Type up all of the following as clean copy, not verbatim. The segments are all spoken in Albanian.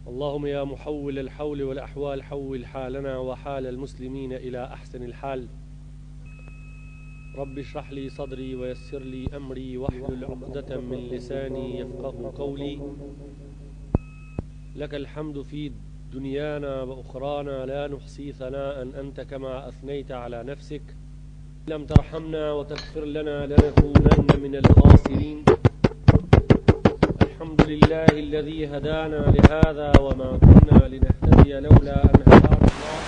اللهم يا محول الحول والأحوال حول حالنا وحال المسلمين إلى أحسن الحال. رب اشرح لي صدري ويسر لي أمري واحلل عقدة من لساني يفقه قولي. لك الحمد في دنيانا وأخرانا لا نحصي ثناء أنت كما أثنيت على نفسك. لم ترحمنا وتغفر لنا لنكونن من الخاسرين. الحمد لله الذي هدانا لهذا وما كنا لنهتدي لولا أن هدانا الله.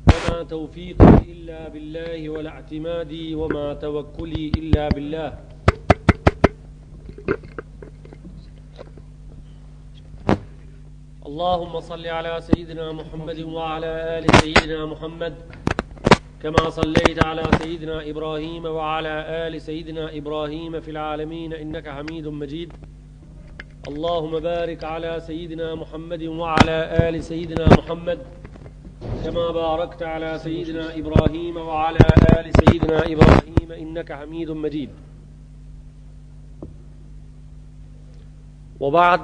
وما توفيقي إلا بالله ولا اعتمادي وما توكلي إلا بالله. اللهم صل على سيدنا محمد وعلى آل سيدنا محمد كما صليت على سيدنا إبراهيم وعلى آل سيدنا إبراهيم في العالمين إنك حميد مجيد. اللهم بارك على سيدنا محمد وعلى آل سيدنا محمد كما باركت على سيدنا إبراهيم وعلى آل سيدنا إبراهيم إنك حميد مجيد. وبعد،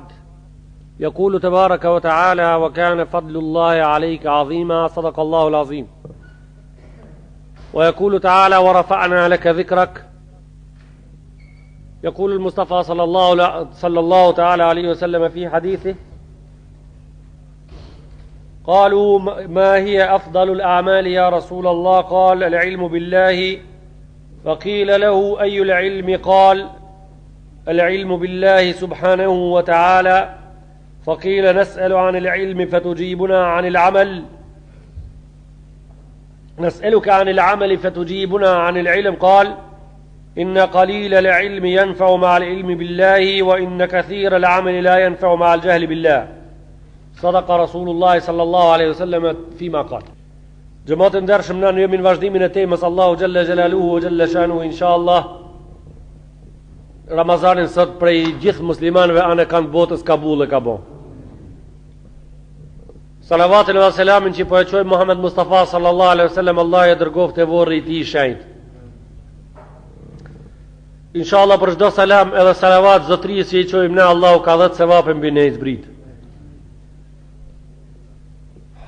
يقول تبارك وتعالى: وكان فضل الله عليك عظيما. صدق الله العظيم. ويقول تعالى: ورفعنا لك ذكرك. يقول المصطفى صلى الله تعالى عليه وسلم في حديثه: قالوا ما هي أفضل الأعمال يا رسول الله؟ قال: العلم بالله. فقيل له: أي العلم؟ قال: العلم بالله سبحانه وتعالى. فقيل: نسأل عن العلم فتجيبنا عن العمل. نسألك عن العمل فتجيبنا عن العلم. قال: إن قليل العلم ينفع مع العلم بالله وإن كثير العمل لا ينفع مع الجهل بالله. صدق رسول الله صلى الله عليه وسلم فيما قال. Gjëmatë ndershëm, na jemi në vazhdimin e temës Allahu Jalla Jalaluhu wa Jalla Shanuhu. Inshallah Ramazanin sot prej gjithë muslimanëve anë kanë botës Kabul e ka bo. Salavatin dhe selamin që po e quajmë Muhammed Mustafa sallallahu alaihi wasallam, Allah e dërgoftë e vorri i tij shenjt. Inshallah për çdo salam edhe salavat zotërisë që i quajmë ne, Allahu ka dhënë sevapë mbi ne zbrit.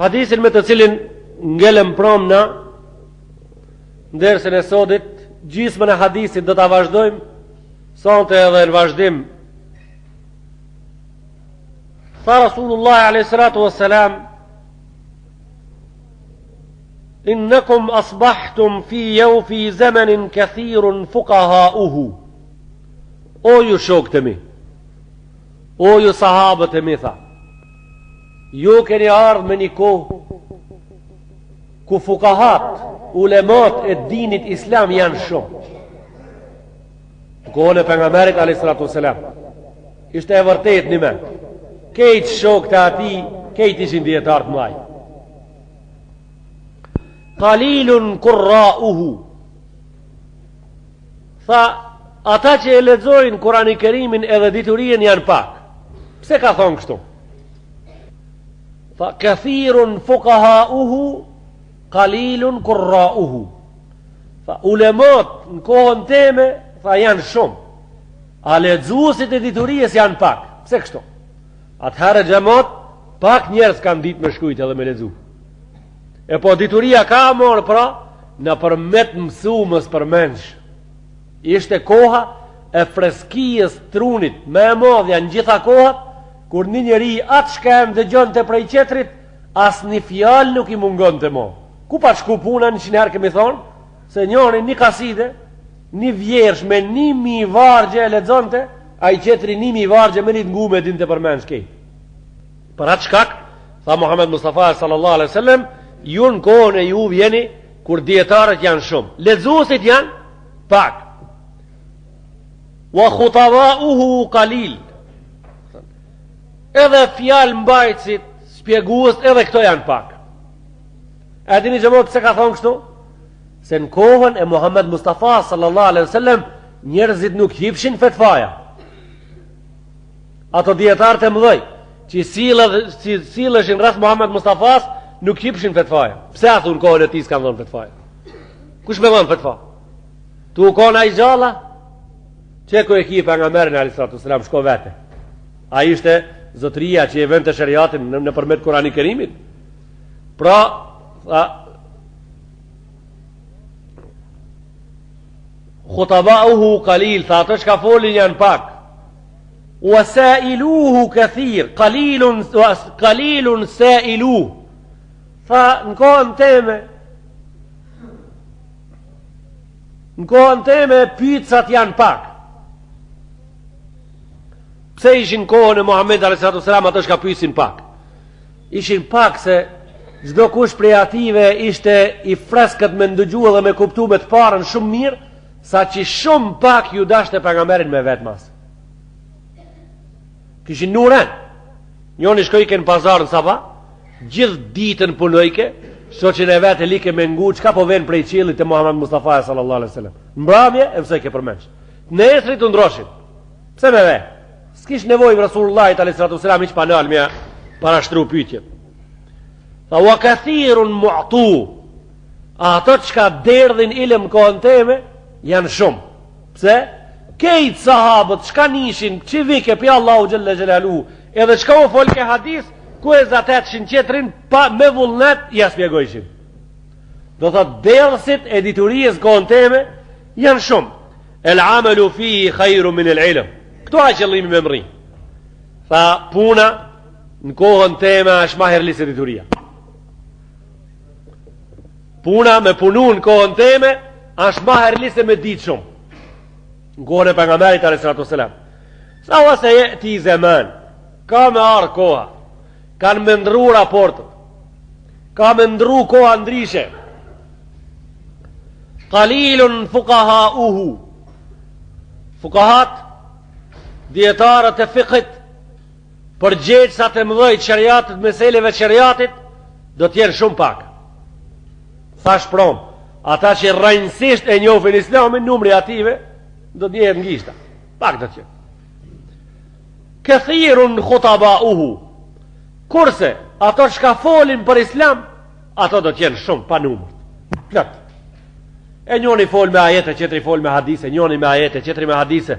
Hadisin me të cilin ngelëm promna ndersën e sodit, gjysmën e hadisit do ta vazhdojmë sonte edhe në vazhdim. Tha Rasulullah alayhi salatu wassalam: إنكم أصبحتم في زمن كثير فقهاؤه. O ju shokët e mi, o ju sahabët e mi, tha, ju keni ardhë me një kohë ku fukahat, ulemat e dinit islam janë shumë. Kohën e pejgamberit alayhi salatu wassalam ishte e vërtet një me. Kejtë shokët e ati, kejtë ishin djetarë të maj. Qalilun qurra'uhu. Tha, ata që e lexojnë Kur'anin e Kerimin edhe diturien janë pak. Pse ka thonë kështu? Tha, kathirun fuqaha'uhu, qalilun qurra'uhu. Tha, ulemat në kohën teme, tha, janë shumë. A lexuesit e dituries janë pak. Pse kështu? Atëherë xhamat pak njerëz kanë ditë me shkujt edhe me lexu. E po dituria ka morë pra në përmet mësumës për mensh. Ishte koha e freskijës trunit me e modhja në gjitha kohat, kur një njeri atë shkem dhe gjën të prej qetrit, as një fjal nuk i mungon të mo. Ku pa shku puna 100 herë kemi thonë, se njëri një kaside, një vjersh me 1000 vargje e lexonte, a i qetri 1000 vargje me një të ngume din të për mensh kej. Për atë shkak, tha Muhammed Mustafa sallallahu alaihi wasallam, ju në kohën e ju vjeni kur dietarët janë shumë, lexuesit janë pak. Wa khutaba'uhu qalil. Edhe fjalë mbajtësit, shpjegues, edhe këto janë pak. A dini xhamat pse ka thonë kështu? Se në kohën e Muhammed Mustafa sallallahu alaihi wasallam njerëzit nuk hipshin fetvaja. Ato dietarët e mëdhej që silleshin rreth Muhammed Mustafas nuk hipshin fetvaja. Pse ato në kohën e tij s'kan dhënë fetvaja? Kush më dhën fetva? Tu kona i gjalla? Që ku e ki pejgamberin alayhi salatu wasalam shko vete. Ai ishte zotëria që e vend të shariatin në përmet Kurani Kerimit. Pra, khutabauhu qalil, tha ato që ka folin janë pak. Wasailuhu kathir, qalilun sailuhu. Tha në kohën teme pyetësat janë pak. Pse ishin kohën e Muhamedit alayhi salatu ato që ka pyesin pak? Ishin pak se çdo kush prej ative ishte i freskët me ndëgju dhe me kuptu me të parën shumë mirë, sa që shumë pak ju dashte pejgamberin me vetë mas. Kishin nuren. Njoni shkojke në pazar në Saba, gjithë ditën punojke, shoqin e vetë e like me ngu, qka po ven prej qilit të Muhammed Mustafa sallallahu alaihi wasallam. Mbramje e mësoj ke përmenç. Në esri të ndroshin. Pse me ve? S'kish nevoj Rasulullah alaihi wasallam iq panal me parashtru pyetje. Tha wa kathirun mu'tu. Ato çka derdhin ilm kohën teme janë shumë. Pse? Kejt sahabët çka nishin, që vike pi Allahu xhalla xhelalu, edhe çka u fol ke hadis, ku e zatet shin qetrin pa me vullnet ja spjegojshin. Do thot derdhësit e diturijës kohën teme janë shumë. El amalu fihi khairu min el ilm. Këto a qëllimi me mri. Tha puna në kohën teme është ma herlis e dituria. Puna me punu në kohën teme është ma herlis e me ditë shumë. Në kohën e pejgamberit alayhi salatu wasalam. Sa wase ti zaman, ka me arë koha, kanë me ndru raportët, ka me ndru koha ndrishe. Qalilun fuqahauhu. Fuqahat, dietarët e fiqhit, përgjegjësat e mëdhej shariatit, meseleve shariatit, do t'jenë shumë pak. Thash prom, ata që rrënjësisht e njohin Islamin, numri ative do t'jenë ngishta. Pak do t'jenë. Kathirun khutabauhu. Kurse ato që ka folin për Islam, ato do t'jenë shumë pa numër. Plot. E njoni fol me ajete, qetri fol me hadise, njoni me ajete, qetri me hadise.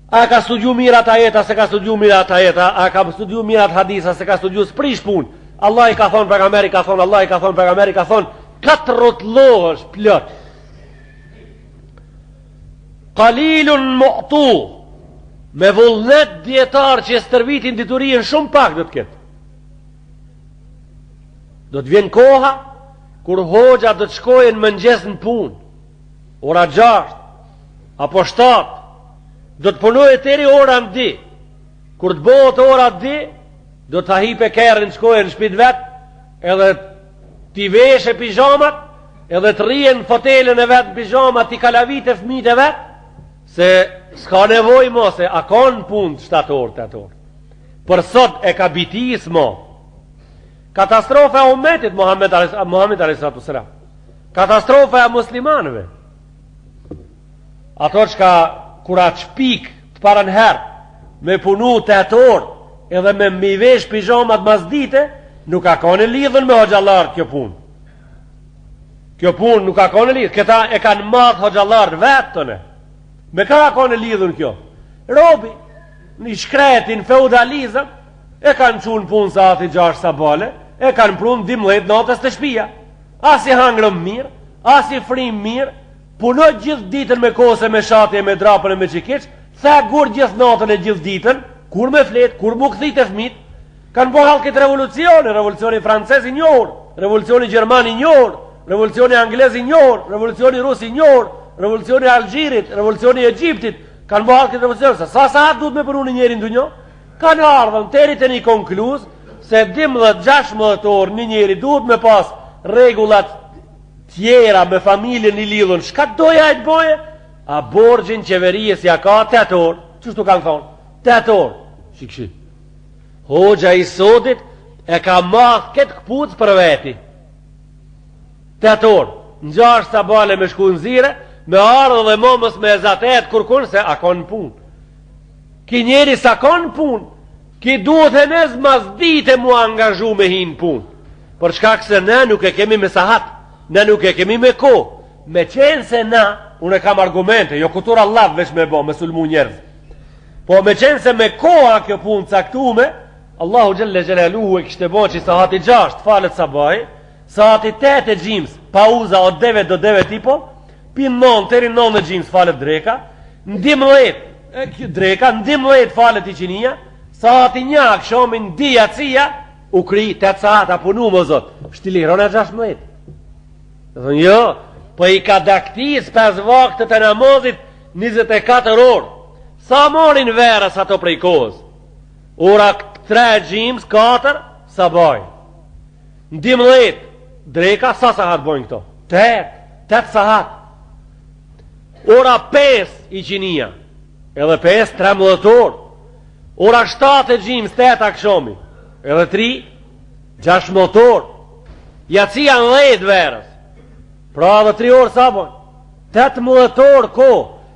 A ka studiu mirat ajeta, se ka studiu mirat ajeta, a ka studiu mirat hadisa, se ka studiu s'prish pun. Allah i ka thonë, pejgamberi ka thonë, Allah i ka thonë, pejgamberi ka thonë, 4 rotullohesh plot. Qalilun mu'tu. Me vullnet dietar që stërvitin diturien shumë pak do të ketë. Do të vjen koha kur hoxha do të shkojnë mëngjes në punë, ora 6 apo 7, do të punojë deri ora 2. Kur të bëhet ora 2, do të hipe kerrin, shkojnë në shtëpi vet, edhe ti veshë pijamat, edhe të rrihen në fotelën e vet pijamat, ti kalavite fëmijët e vet, se s'ka nevojë mos e a kanë punë 7 orë, 8 orë. Për sot e ka bitis mo. Katastrofa e umetit Muhammed alayhi sallam. Katastrofa e muslimanëve. Ato që ka kura qpik të parën herë me punu 8 orë edhe me mi vesh pijamat mas dite, nuk ka kone lidhën me hoxhallarët kjo punë. Kjo punë nuk ka kone lidhën. Këta e kanë madhë hoxhallarët vetëne. Me ka kone lidhën kjo? Robi, një shkretin feudalizëm, e kanë qunë punë sa ati 6 sabale, e kanë prunë 12 natës të shpia. As i hangrëm mirë, as i frim mirë, punoj gjithë ditën me kose, me shatje, me drapën e me qikic, tha gur gjithë natën e gjithë ditën, kur me fletë, kur mu këthit e fmit, kanë po halë këtë revolucioni francesi njërë, revolucioni gjermani njërë, revolucioni anglezi njërë, revolucioni rusi njërë, revolucioni Algjirit, revolucioni Egjiptit, kanë po halë këtë revolucioni, sa duhet me përnu një njeri në dunjo, kanë ardhën teri të një konkluz, se 12-16 orë një njeri duhet me pas regullat tjera me familjen i lidhën, shka doja e të boje? A borgjin qeverijës ja ka 8 orë, qështu kanë thonë? 8 orë, shikshi. Hoxha i sodit e ka math këtë këpuc për veti. 8 orë, në 6 sabale me shku në zire, me ardhë dhe momës me ezatet kërkun se a konë punë. Ki njeri sa konë punë, ki duhet e nëzë mas dite mu angazhu me hinë punë. Për shkak se ne nuk e kemi me sahat, ne nuk e kemi me ko. Me qenë se na, unë e kam argumente, jo kutur Allah vesh me bo, me sulmu njerëz. Po me qenë se me koha kjo punë caktume, Allahu Gjelle Gjelaluhu e kishte bo që sahati 6 falet sabaj, sahati 8 e gjimës, pauza o deve do deve tipo, pin 9 teri 9 e gjimës falet dreka, dreka, 11 falet i qinia, sahati 1 akshomin dija cia, u kri 8 sahat a punu më zot, shtiliron e 16. Dhe jo, po i ka daktis 5 vaktët e namazit 24 orë. Sa morin verës ato prej kohës? Ora 3 gjimës, 4 sabaj. 12 dreka, sa sahat bojnë këto? 8 sahat. Ora 5 i qinia, edhe 5 13 orë. Ora 7 gjimës, 8 akshomi, edhe 3 16 orë. Jacia në 10 verës, pra edhe 3 orë sa bojnë? 18 orë ko.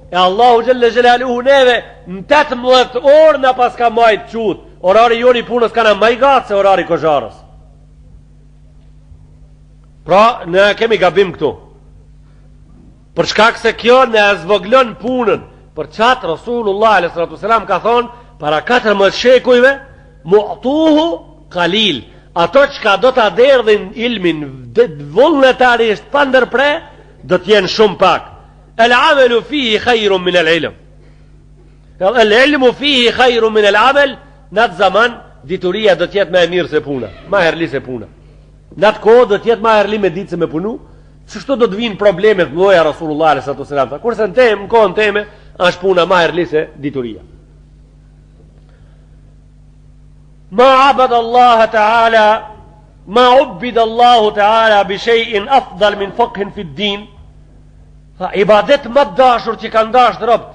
E Allahu Gjelle Gjelaluhu neve në 18 orë në pas ka majtë qutë. Orari joni punës ka në majgatë se orari kosharës. Pra ne kemi gabim këtu. Për shkak se kjo ne zvoglon punën. Për qatë Rasulullah a.s. ka thonë para 14 shekujve, mu'tuhu kalil. Ato që ka do të aderdhin ilmin vullnetarisht pa ndërpre, do t'jenë shumë pak. El amelu fihi khajrum min el ilm. El ilmu fihi khajrum min el amel. Në atë zaman dituria do t'jetë ma e mirë se puna, ma herli se puna. Në atë kohë do t'jetë ma herli me ditë se me punu. Qështu do t'vinë problemet mloja Rasulullah a.s. Kurse në kohën teme është puna ma herli se dituria. Ma abad Allah ta'ala, ma ubbid Allah ta'ala bi shejin afdal min fakhin fit din. Tha, ibadet më dashur që kanë dasht rëpt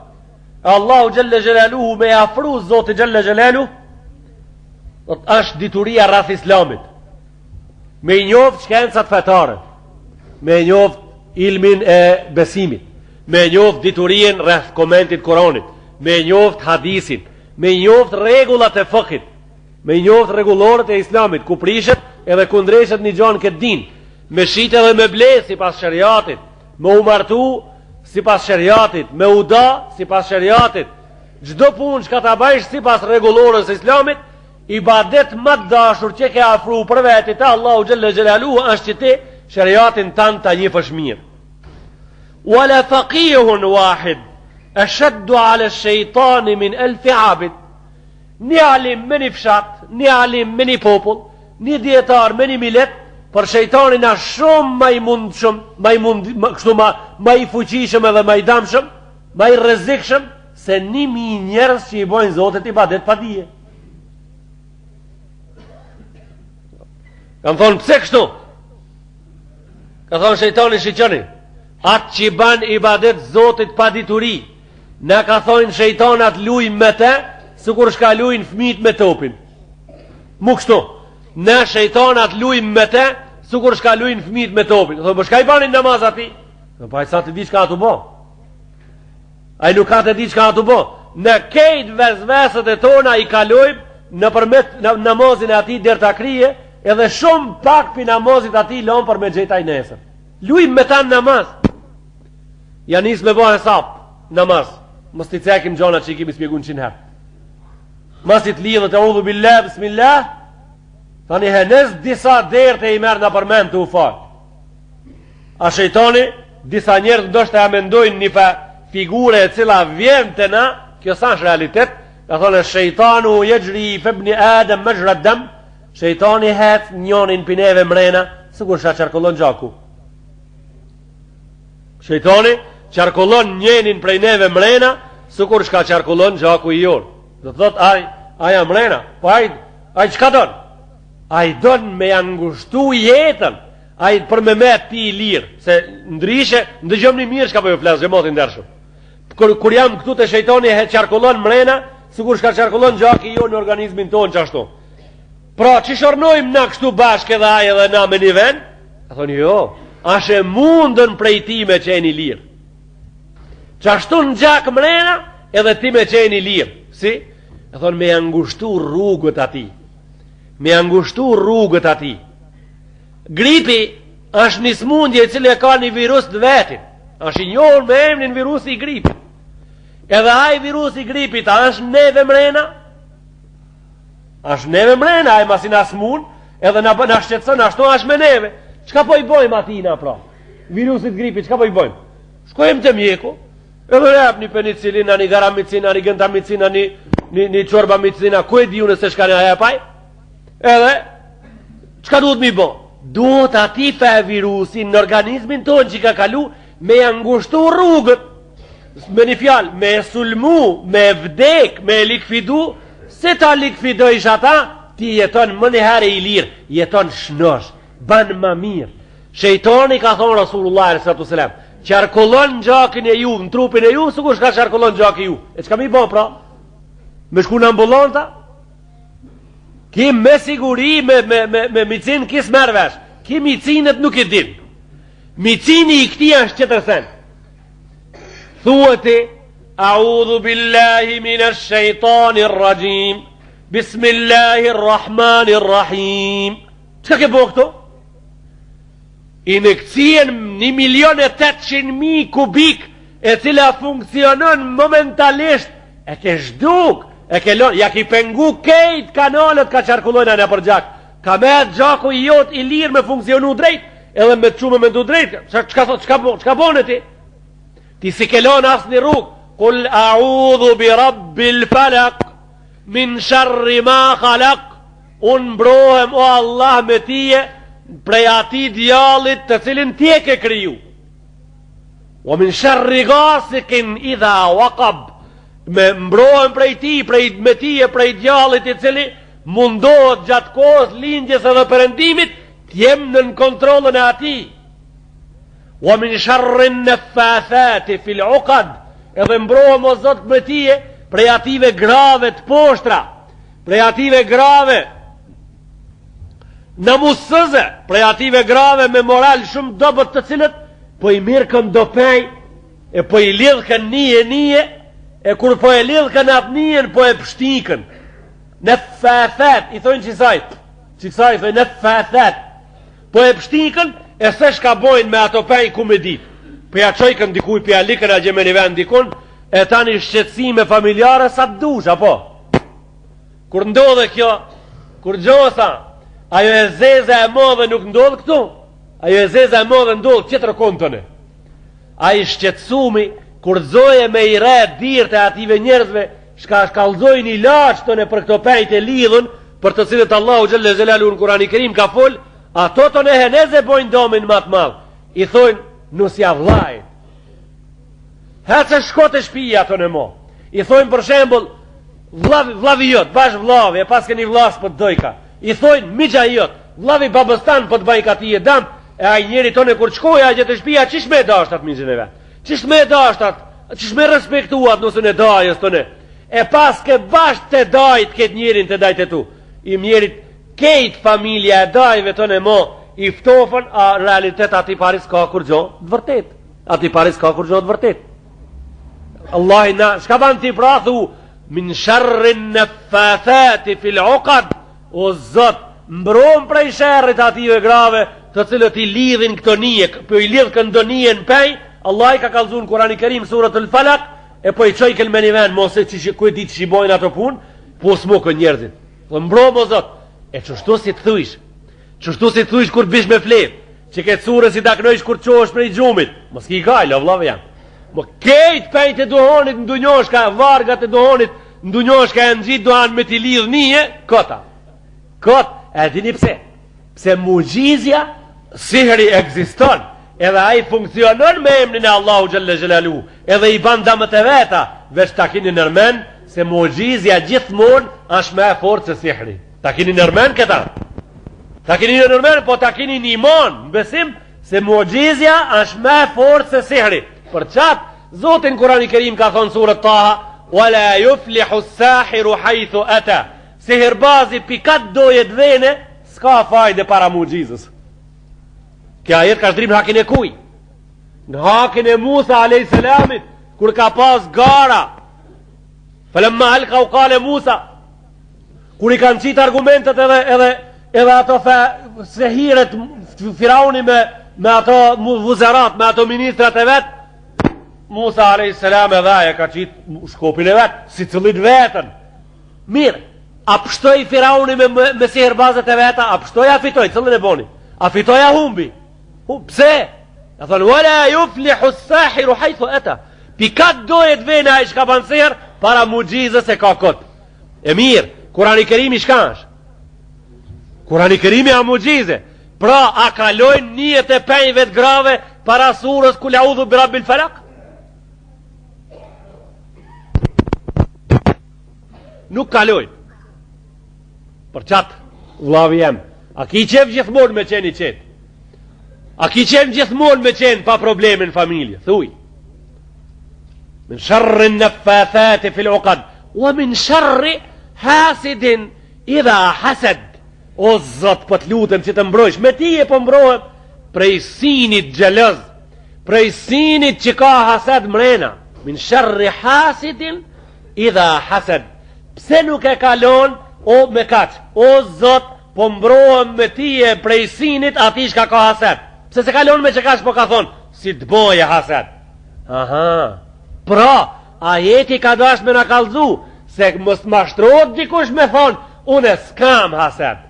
Allahu Gjelle Gjelaluhu me afru Zotë Gjelle Gjelaluhu, është dituria rreth islamit. Me i njoft shkencat fetare, me i njoft ilmin e besimit, me i njoft diturien rreth komentit Koranit, me i njoft hadisin, me i njoft regullat e fëkhit, me i njoft regulorët e islamit, ku prishet edhe kundreshet një gjanë këtë din, me shite dhe me ble si pas shariatit, me u martu si pas shariatit, me u da si pas shariatit, gjdo pun që ka ta bajsh si pas regulorës e islamit, ibadet më dashur që ke afru për vetit ta Allahu Gjelle Gjelaluhu është që ti shariatin tanë ta njëfësh mirë. Wala faqihun wahid ashaddu ala shejtani min elfi abid. Një alim me një fshat, një alim me një popull, një djetar me një milet, për shejtanin është shumë ma i mundshëm, ma i fuqishëm edhe ma i damshëm, ma i rrezikshëm se 1000 njerëz që i bojnë Zotit ibadet pa dije. Kam thonë pse kështu? Ka thonë shejtani shiqoni, atë që i ban ibadet Zotit pa dituri, ne ka thonë shejtanat lujnë me te, së kur shka lujnë fmit me topin. Mu kështu, ne shejtanat lujnë me te, së kur shka lujnë fmit me topin. Thonë, për shka i banin namaz ati? Pa i sa të di që ka të bo. A i nuk ka të di që ka të bo. Ne kejt vezveset e tona i kalojmë në përmet namazin e ati dherë të krije, edhe shumë pak për namazit ati lonë për me gjeta i nesër. Lujmë me tanë namaz. Ja nisë me bo hesap, namaz. Mës t'i cekim gjona që i kimi spjegun 100 herë. Mës t'i t'lidhët e udhu billah, bismillah, tani henez disa derë të i merë në përmen të u falë. A shejtoni, disa njerë të ndoshtë e amendojnë një figure e cila vjen të na, kjo sa është realitet, ka thonë shejtanu jejri febni adem me zhraddem, shejtani hec njonin pineve mrena, sikur shka qarkullon gjaku. Shejtani qarkullon njenin prej neve mrena, sikur shka qarkullon gjaku i jorë. Dhe të thot, aja mrena, po aj qka donë? Aj donë me angushtu jetën, aj për me pi i lirë, se ndryshe, ndëgjëm një mirë shka për ju flesë, gjemotin dërshëm. Kur jam këtu të shejtoni qarkullon mrena, sikur shka qarkullon gjaki i jorë në organizmin tonë qashtu. Pra, që shornojmë na kështu bashkë edhe aje dhe na me një ven? A thonë, jo, ashe mundën prej ti me qeni lirë. Qashtu në gjak mrena, edhe ti me qeni lirë. Si? A thonë, me angushtu rrugët ati. Me angushtu rrugët ati. Gripi është një smundje cilë e ka një virus të vetin. Është i njohur me emnin virusi i gripit. Edhe ai virusi gripit, a është neve mrena? Është neve mrena, ai masi na smun, edhe na shqetëson, ashtu është me neve. Çka po i bojmë atina pra? Virusit gripit, çka po i bojmë? Shkojmë te mjeku, edhe jap një penicilina, një garamicina, një gentamicina, një çorbamicina, ku e di unë se çka ne japaj? Edhe çka duhet mi bë? Duhet ati fe virusin në organizmin tonë që ka kalu me angushtu rrugët, me një fjalë, me sulmu, me vdek, me likvidu. Se ta likvidojsh ata, ti jeton më njëherë i lirë, jeton shnosh, ban më mirë. Shejtoni ka thonë Rasulullah s.a.s. Qarkullon në gjakin e ju, në trupin e ju, së ku shka qarkullon në gjakin ju. E qka mi bo pra? Me shku në ambulanta? Kim me siguri, me micin, kis mervesh. Kim micinet nuk i din. Micini i këti është qëtërsen. Thuëti, A'udhu billahi minash shaitanir rajim. Bismillahirrahmanirrahim. Çka ke bo këto? Injekcien 1.800.000 kubik, e cila funksionon momentalisht, e ke zhduk, e ke lon, ja ki pengu kejt kanalet ka qarkullojna në për gjak. Ka me gjaku i jot i lirë me funksionu drejt, edhe me të qume me ndu drejt. Çka bone ti? Ti si ke lon as një rrug. Kull a'udhu bi rabbil falak, min sharri ma khalak. Unë mbrohem o Allah me tije, prej ati djallit të cilin ti e ke kriju. O min sharri gasikin idha waqab. Me mbrohem prej ti, me tije, prej djallit i cili mundohet gjatë kohës lindjes edhe përëndimit, t'jem në kontrolën e ati. O min sharrin në fathati fil uqad. Edhe mbrohem o Zot me tije prej ative grave të poshtra, prej ative grave në musëze, prej ative grave me moral shumë dobët të cilët po i mirë kën do pej, e po i lidhë kën nije, e kur po e lidhë kën atë nijen, po e pështikën. Në fathat, i thojnë qisaj i thojnë në fathat, po e pështikën, e se shka bojnë me ato pej ku me ditë. Për ja qojkën dikuj, për ja likën a gjeme një vend dikun, e tani shqetsime familjare sa të dush, apo? Kur ndodhe kjo, kur gjosa, ajo e zeze e modhe nuk ndodhe këtu, ajo e zeze e modhe ndodhe qëtër kontone. Ajo shqetsumi, kur zoje me i red dirë të ative njerëzve, shka shkallzojnë i laqë tëne për këto pejt e lidhën, për të cilët Allahu Gjelle Gjelalu në Kurani Kerim ka full, ato të ne heneze bojnë domin matë madhë. I thojnë, nusja vlajt. Hëtë se shko të shpija të në mo. I thojnë për shembol, vlavi jot, bash vlavi, e pas ke një vlas për të dojka. I thojnë, migja jot, vlavi babëstan për të bajka ti e dam, e a njeri të në kur qkoja a gjithë të shpija, qish me dashtat mizhin e vetë? Qish me dashtat? Qish me respektuat nësën e dajës të në? E pas ke bash të dajt këtë njerin të dajt e tu. I mjerit kejt familja e dajve të në mo, i ftofën, a realitet ati paris ka kur gjo dëvërtet. Ati paris ka kur gjo dëvërtet. Allah i na, shka ban ti pra thu, min sharrin në fathati fil uqad, o Zot, mbron prej sherrit ative grave, të cilët i lidhin këto nije, po i lidh këndo nije në pej, Allah i ka kalzun Kurani Kerim, surat el Falak, e po i qojkel me një ven, mos e ku e di që shibojnë ato pun, po smukën njerëzit. Mbron o Zot, e qështu si të thuish, qështu si të thuish kur bish me flet, që ke curë si taknojsh kur qosh prej gjumit, mos ki gajlo, vlove jam. Më kejt pejt e duhonit në dunjoshka, vargat e duhonit në dunjoshka e në gjitë duhan me t'i lidh nije, kota. E dini pse? Pse mugjizja, sihri egziston, edhe a i funksionon me emnin e Allahu Gjelle Gjelalu, edhe i bandamët e veta, veç ta kini nërmen, se mugjizja gjithmon është me e forë se sihri. Ta kini nërmen këta? Ta kini nërmen, po ta kini një mon, në besim, se mugjizja është me e forë se sihri. Për qatë, Zotin Kurani Kerim ka thonë surët Taha, wala yuflihu sahiru hajthu ata. Sihirbazi pikat dojet vene, s'ka fajde para mugjizës. Kja jetë ka shdrim në hakin e kuj. Në hakin e Musa a.s. kur ka pas gara. Falemma halka u kale Musa. Kur i kanë qitë argumentet edhe ato sehiret Firauni me ato vuzerat, me ato ministrat e vetë, Musa a.s. edhe aja ka qitë shkopin e vetë, si cëllit vetën. Mirë, a pështoj Firauni me sihirbazët e veta, a pështoj a fitoj, cëllin e boni? A fitoj a humbi? Pse? A thonë, wala yuflihu s-sahiru haythu ata. Pikat dojet vena a i shka banë sihir, para mugjizës e ka kot. E mirë, Kurani Kerimi shka është? Kurani Kerimi a mugjize. Pra, a kalojnë 95 grave para surës Kul a'udhu bi rabbil falaq? Nuk kalojnë. Për qatë, vllavi jem, a ki qef gjithmonë me qeni qetë? A ki qef gjithmonë me qenë pa problemin familje? Thuj. Min sharrin naffathati fil uqad, wa min sharri hasidin idha hasad. O Zot, po t'lutem që të mbrojsh, me ti e po mbrohem prej sinit xheloz, prej sinit që ka hasad mrena. Min sharri hasidin idha hasad. Pse nuk e kalon o me kaq? O Zot, po mbrohem me ti e prej sinit ati shka ka hasad. Pse se kalon me që kash po ka thonë, si të boje hasad. Aha. Pra, ajeti ka dash me na kallzu, se mos mashtrohet dikush me thonë, une s'kam hasad.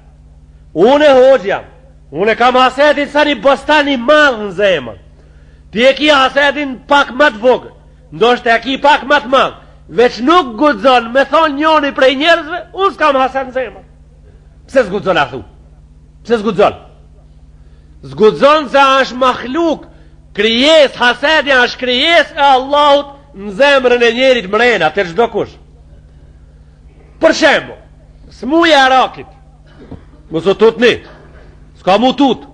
Une hoxha, une kam hasedin sa një bostani madhë në zemër. Ti e ki hasedin pak më të vogël, ndoshta e ki pak më të madhë, veç nuk guxon me thonë njoni prej njerëzve, unë s'kam hased në zemër. Pse s'guxon a thu? Pse s'guxon? S'guxon se është makhluk, krijes, hasedja është krijes e Allahut në zemrën e njerit mrena, të çdo kush. Për shembull, smuja e rakit, mos o tutni, s'ka mu tut.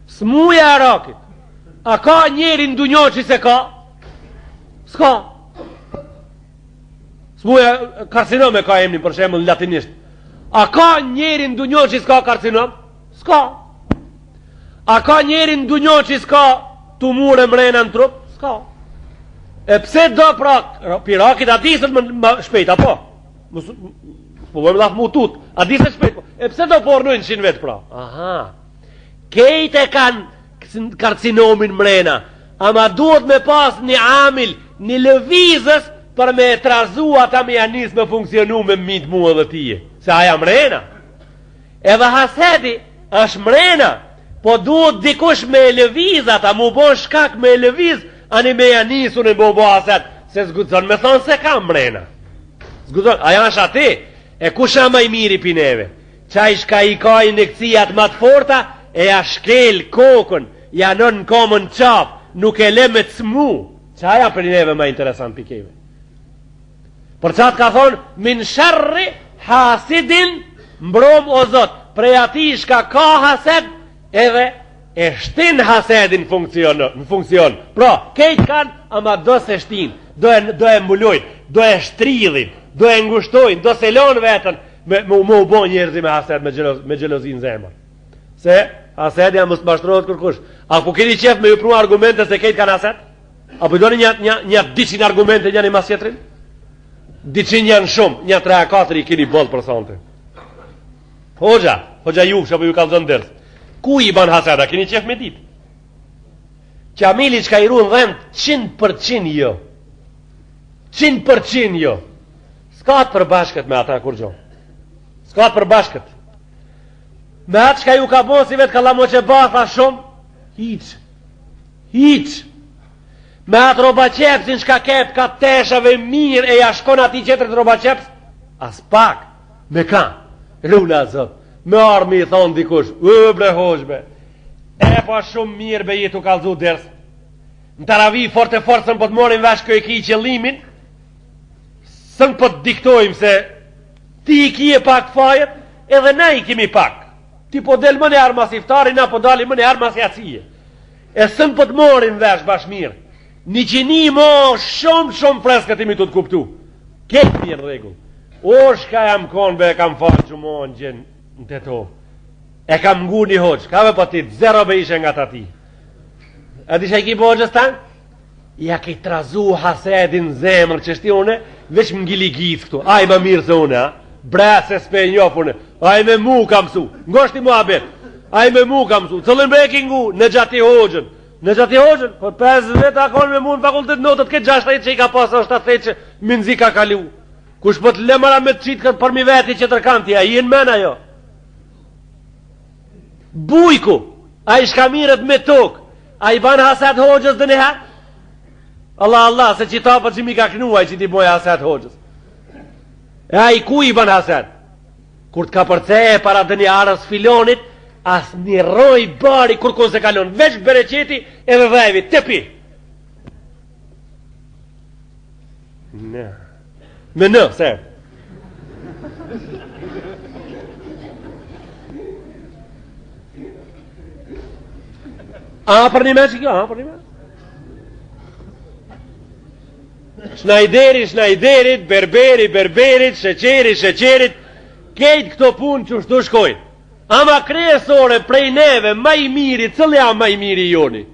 Smuja e rakit, a ka njeri në dunjon që se ka? S'ka. Smuja karcinome ka emnin për shembull në latinisht. A ka njeri në dunjon që s'ka karcinom? S'ka. A ka njeri në dunjon që s'ka tumure mrena në trup? S'ka. E pse do pra pirakit a disët më shpejt, apo? Po vëmë lafë mu tut, a disët shpejt, po. E pse do pornojnë 100 vetë pra? Aha. Kejt e kanë karcinomin mrena, ama duhet me pas një amil, një lëvizës për me trazu ata me janis me funksionu me mit mua dhe tije. Se aja mrena. Edhe hasedi është mrena, po duhet dikush me lëviz ata, mu bon shkak me lëviz, ani me janisu në bo hased, se zgudzon me thonë se kam mrena. Zgudzon, aja është ati, e kusha ma i miri pineve, qaj shka i ka injekcijat ma të forta, e ja shkel kokën, ja nën komën qap, nuk e le me të smu, qaja për neve ma interesant pikeve. Për qatë ka thonë, min sharri hasidin mbrom o Zot, prej ati shka ka hased, edhe e shtin hasedin në funksion. Pra, kejt kanë, ama do se shtin, do e mbulojnë, do e shtridhin, do e ngushtojnë, do se lonë vetën, me u bo njerëzi me hased, me gjelozin zemër. Se hasedja mështë mashtrohet kërkush. A po keni qef me ju pru argumente se kejt kanë hased? A po do një 200 argumente një mas tjetrin? 200 janë shumë, një 3-4 i kini bollë për sante. Hoxha ju, që po ju kalzën dërës. Ku i ban haseda, keni qef me dit? Qamili që ka i ruën dhend, 100% jo. 100% jo. S'ka të përbashkët me ata kur gjo. S'ka të përbashkët. Me atë që ka ju ka bon si vetë ka la mo që batha shumë, hiq. Me atë roba qepsin që ka kep ka teshave mirë e ja shkon ati qetër të roba qeps, as pak, me ka, runa Zot. Me armi i thonë dikush, bre hoxbe, e pa shumë mirë be jetu kalzu dërës. Në taravi fort e fort sën po të morin vesh kjo e ki i qëllimin, sën po të diktojmë se ti i ki e pak fajet, edhe ne i kimi pak. Ti po del më në armas iftari, na po dali më në armas jacije. E sën po të morin vesh bash mirë. Një qini mo shumë freskët imi të kuptu. Ketë një regull. O shka jam konë be kam falë që mo në gjenë në të to. E kam ngu një hoqë, ka me patit, 0 be ishe nga të ati. E di që i ki bogjës tanë? Ja ki trazu hasedin zemër që shti une, veç më ngili gjithë këtu. Aj më mirë se une, ha? Bre se s'pe njofë une. Aj me mu kam su. Ngoshti mu abet. Aj me mu kam su. Cëllën bre ki ngu, në gjati hoqën. Në Xhati Hoxhën, po 50 vjet akon me mund fakultet notët ke 60 që i ka pas 70 që minzi ka kalu. Kush po të lemara me të qitë për mi veti që tërkanti, a i në mena jo. Bujku, a i shkamirët me tokë, a i banë haset Hoxhës dhe njëherë? Allah, se që ta për që mi ka knuaj që ti bojë haset Hoxhës. E a i ku i banë haset? Kur të ka përceje para dhe një arës filonit, as një roj bari kur kun se kalon, veç bereqeti edhe dhejvi, të pi. Me në, se. A, për një me që kjo, a, për një me. Shnajderit, berberit, sheqerit, kejt këto punë që shtu shkojnë. Ama kresore prej neve, ma i miri, cëllë ja ma i miri joni?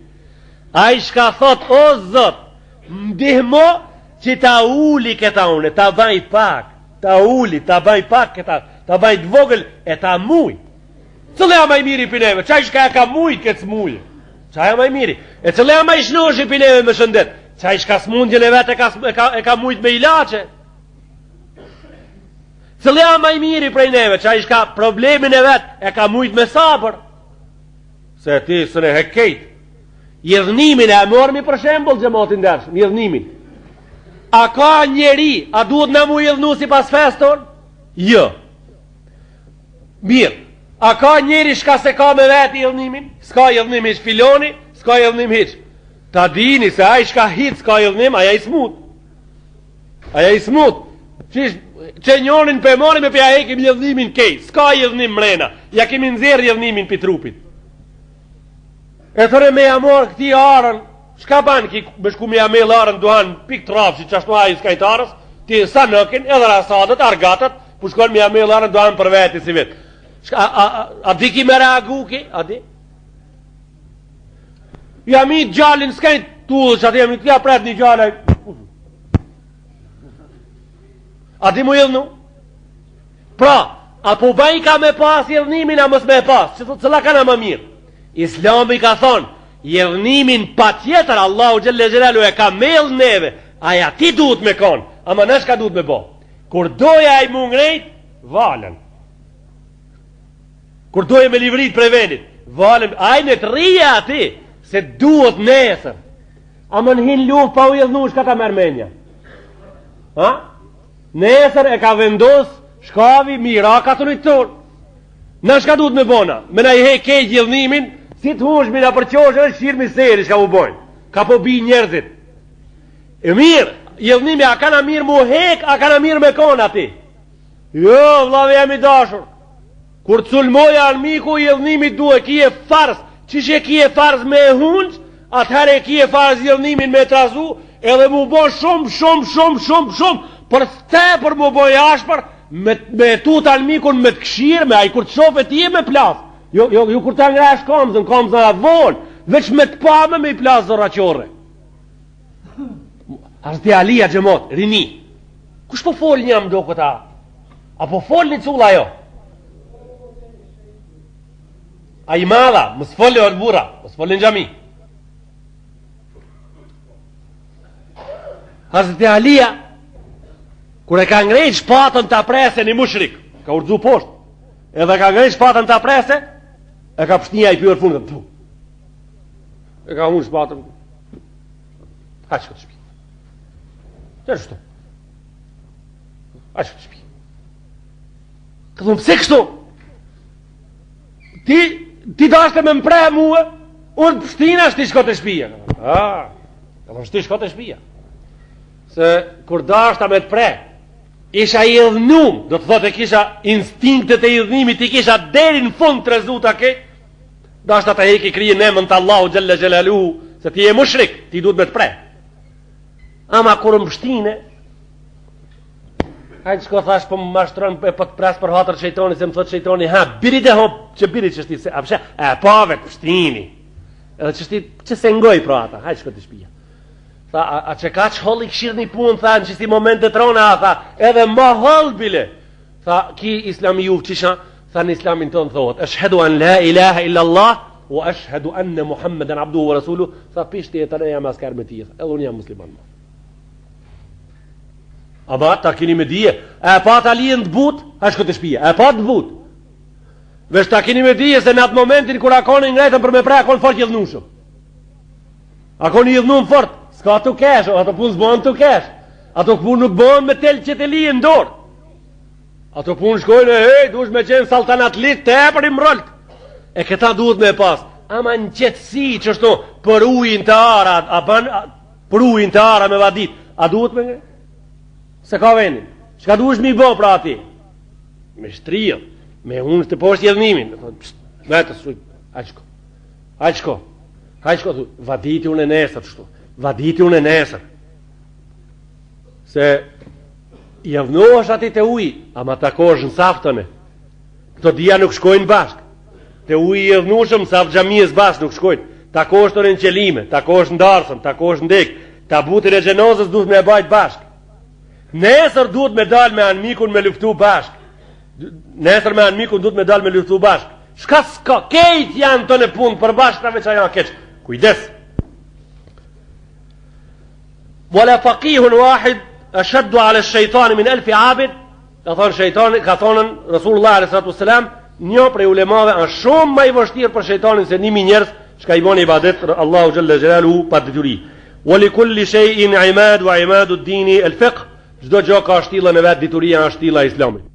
A i shka thot, o zot, mdihmo që ta uli këta une, ta baj pak, këta, ta baj dvogël, e ta muj. Cëllë ja ma i miri për neve, qaj shka ja ka mujt këtë smuje? Qaj ja ma i miri? E cëllë ja ma i shnoshi për neve më shëndet? Qaj shka smundjën e vetë e ka mujt me ilace? Cëllëja ma i miri prej neve, që a i shka problemin e vetë, e ka mujt me sabër. Se ti së ne hekejt. Jedhnimin e mormi për shembol, gjematin dërshëm, jedhnimin. A ka njeri, a duhet në mu jedhnu si pas festor? Jo. Mirë. A ka njeri shka se ka me vetë jedhnimin? Ska jedhnim ish filoni, ska jedhnim hiq. Ta dini se a i shka hiq ska jedhnim, aja i smut. Që njonin për mori me për ja hekim jedhnimin kej, s'ka jedhnim mrena, ja kemi nëzirë jedhnimin për trupit. E thëre me jamor këti arën, shka ban ki bëshku me jamel arën duhan pik trafë që qashtu a i s'kajt arës, ti sa nëkin, edhe rasadët, argatët, pu shkon me jamel arën duhan për veti si vetë. A di ki me reagu ki? A di? Jam i gjallin s'kajt tullë që ati jam i t'ja pret një gjallaj. A di mu jedhnu? Pra, apo baj ka me pas jedhnimin a mës me pas, cëla ka në më mirë? Islami ka thonë, jedhnimin pa tjetër, Allahu Gjelle Gjelalu e ka mel neve, aja ti duhet me konë, ama nësh ka duhet me bo. Kur doja i mu ngrejt, valen. Kur doja me livrit për vendit, valen, ajnë të rria ati, se duhet nesër. Ama në hin luft pa u jedhnu, shka ta mërmenja? Ha? Nesër e ka vendos shkavi miraka të rritur. Në shka duhet me bona? Me na i he kej gjithnimin, si të hushmi në përqosh edhe shqirë miseri shka u bojnë. Ka po bi njerëzit. E mirë, gjithnimi a ka na mirë mu hek, a ka na mirë me kona ti? Jo, vlave jam i dashur. Kur të sulmoja armiku, gjithnimi duhe kije farz. Qishe kije farz me hunç, atëhere kije farz gjithnimin me trazu, edhe mu bo shumë, për për më boj ashpër, me tut almikun me të këshirë, me a i kur të shofe ti e me plas. Jo kur të ngresh komzën atë vonë, veç me të pame me i plas zora qore. Ashtë të alia gjemot, rini. Kush po fol njëm do këta? A po fol një cula jo? A i madha, më s'fol një bura, më s'fol një gjami. Ashtë të alia, kur e ka ngrejt shpatën të aprese një mushrik, ka urdzu poshtë, edhe ka ngrejt shpatën të aprese, e ka pështinja i pjërë fundët. E ka unë shpatën. Haqë këtë shpi. Që shtu? Haqë këtë shpi. Ka thumë, pse kështu? Ti dashte me mpre muë, unë pështina shti shko të shpia. Ka thumë, shti shko të shpia. Se kur dashta me të pre, isha i edhnum, do të thotë e kisha instinktet e edhnimit, i kisha deri në fund të rezuta ke, dashta të heki krije nemën të Allahu Gjelle Gjelalu, se ti e mushrik, ti duhet me të pre. Ama kur më pështine, hajtë shko thash për më mashtron, për të pres për hatër qëjtoni, se më thotë qëjtoni, ha, birit e hop, që birit që shti, a përshe, pave të pështini, edhe që shti, që se ngoj pra ata, hajtë shko të shpia. Tha, a që ka që hol i këshirë një punë, tha, në qësi momentet rona, tha, edhe ma hol bile. Tha, ki islami ju qisha, tha në islamin tonë thotë, është hedu an la ilaha illallah, o ashhadu anna Muhammeden abduhu wa rasuluhu, tha pishti e të ne jam askar me tije, edhe unë jam musliman. Ama ta keni me dije, e pa ta lijen të but, a shko të shpije, e pa të but. Vesh ta keni me dije se në atë momentin kur akoni ngrejtën për me prej, akon fort jëdhnushëm. Akon jëdhnum fort, s'ka të kesh, ato pun s'bon të kesh. Ato pun nuk bon me tel që të lijen dorë. Ato pun shkojnë, hej, dush me qenë saltanat lit, të e për imrolt. E këta duhet me pas. Ama në qëtësi që shto, për ujin të ara, për ujin të ara me vadit, a duhet me nge? Se ka venin. Shka duhesh mi bo pra ati? Me shtrija, me unë të poshtë jedhnimin. Vetës, hajqko, vaditi unë e nesër, shto. Vaditi unë e nesër. Se javnohesh ati të uj, ama takosh në saftëne. Këto dhja nuk shkojnë bashk. Të uj javnushëm, saft gjamiës bashk nuk shkojnë. Takosh të në qelime, takosh në darsën, takosh në dek. Tabutin e gjenozës duhet me e bajt bashk. Nesër duhet me dal me anmikun me luftu bashk. Nesër me anmikun duhet me dal me luftu bashk. Shka s'ka, kejt janë të në punë për bashkëve që janë keq. Kujdes. Wala faqihun wahid ashaddu ala shejtani min elfi abid. Ka thonë shejtani, ka thonën Rasulullah a.s. Një prej ulemave është shumë më i vështirë për shejtanin se 1000 njerëz që i bën ibadet Allahu xhalla xhelaluhu pa detyri. Wa li kulli shay'in imad wa imadu ad-dini al-fiqh. Çdo gjë ka shtillën e vet, dituria është shtilla e Islamit.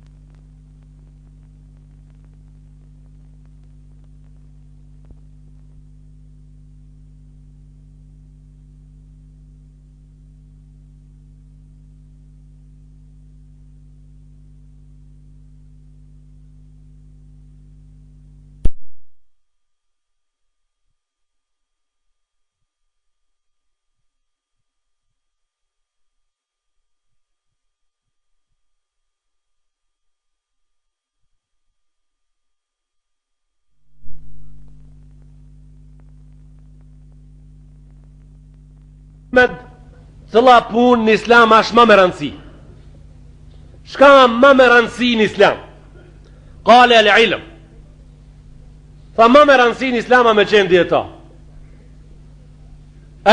Cëlla pun në Islam është më me rëndësi. Shka më me rëndësi në Islam? Kale e l'ilm. Tha më me rëndësi në Islam a me qenë djeta.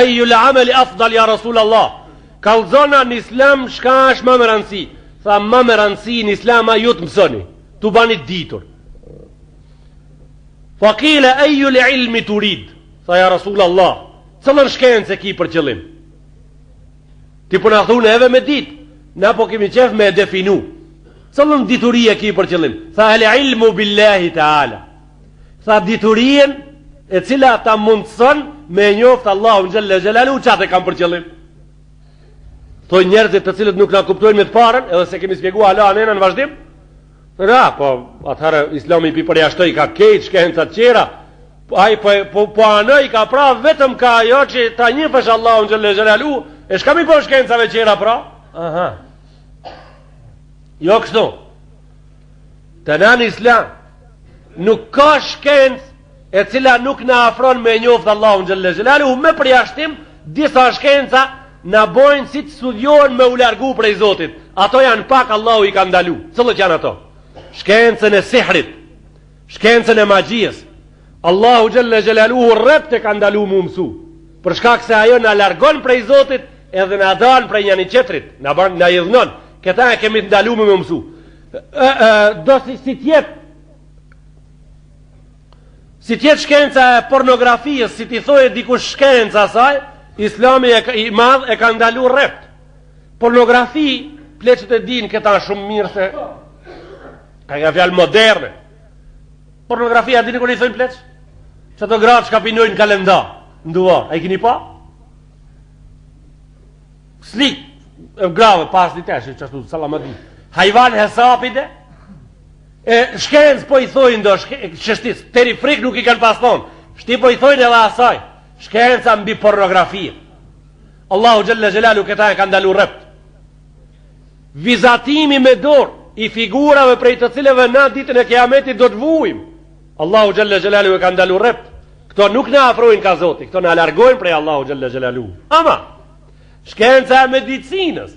Eju l'ameli afdal ja Rasul Allah. Kalzona në Islam shka është më me rëndësi. Tha më me rëndësi në Islam a ju të mësoni. Tu banit ditur. Fa kile eju l'ilmi të rid. Tha ja Rasul Allah. Cëllën shkenë se ki për qëllim? Ti përna thunë edhe me dit, na po kemi qef me definu. Cëllën diturie ki për qëllim? Tha el ilmu billahi ta'ala. Tha diturien e cila ta mundëson me njoftë Allahu në gjellë gjellalu, qatë e kam për qëllim? Thoj njerëzit të cilët nuk na kuptojnë me të parën, edhe se kemi spjegua ala anena në vazhdim? Ra, po atëherë Islami pi përjashtoj ka kejt shkencat qera, ai po anoj ka pra vetëm ka ajo që ta njihësh Allahun xhallal xhelalu, e shka mi po shkencave qera pra? Aha. Jo kështu. Të nën Islam nuk ka shkencë e cila nuk na afron me njoftë Allahun xhallal xhelalu, me përjashtim disa shkenca na bojnë si të studiohen me u largu prej Zotit. Ato janë pak Allahu i ka ndalu. Cilat janë ato? Shkencën e sihrit, shkencën e magjisë. Allahu xhalla xhelaluhu rrept e ka ndalu mu mësu. Për shkak se ajo na largon prej Zotit edhe na dal prej njëri tjetrit, na idhnon. Këta e kemi ndalu me mësu. Do si tjetë shkenca e pornografisë, si ti thoje dikush shkenca saj, Islami i madh e ka ndalu rrept. Pornografi, pleqët e din këta shumë mirë se ka nga fjalë moderne. Pornografia dini kur i thojnë pleq? Që të gratë shka pinojnë kalenda në duar, a i kini pa? Slik grave pas një tesh, që ashtu salamadi hajvan hesapide e shkenc po i thojnë do shështis, teri frik nuk i kanë pas thonë, shti po i thojnë edhe asaj shkenca mbi pornografia. Allahu xhalla xhelalu këta e ka ndalu rrept. Vizatimi me dorë i figurave prej të cilëve na ditën e kiametit do të vujmë. Allahu xhalla xhelalu e ka ndalu rrept. Këto nuk na afrojnë ka Zoti, këto na largojnë prej Allahu xhalla xhelalu. Ama shkenca e medicinës,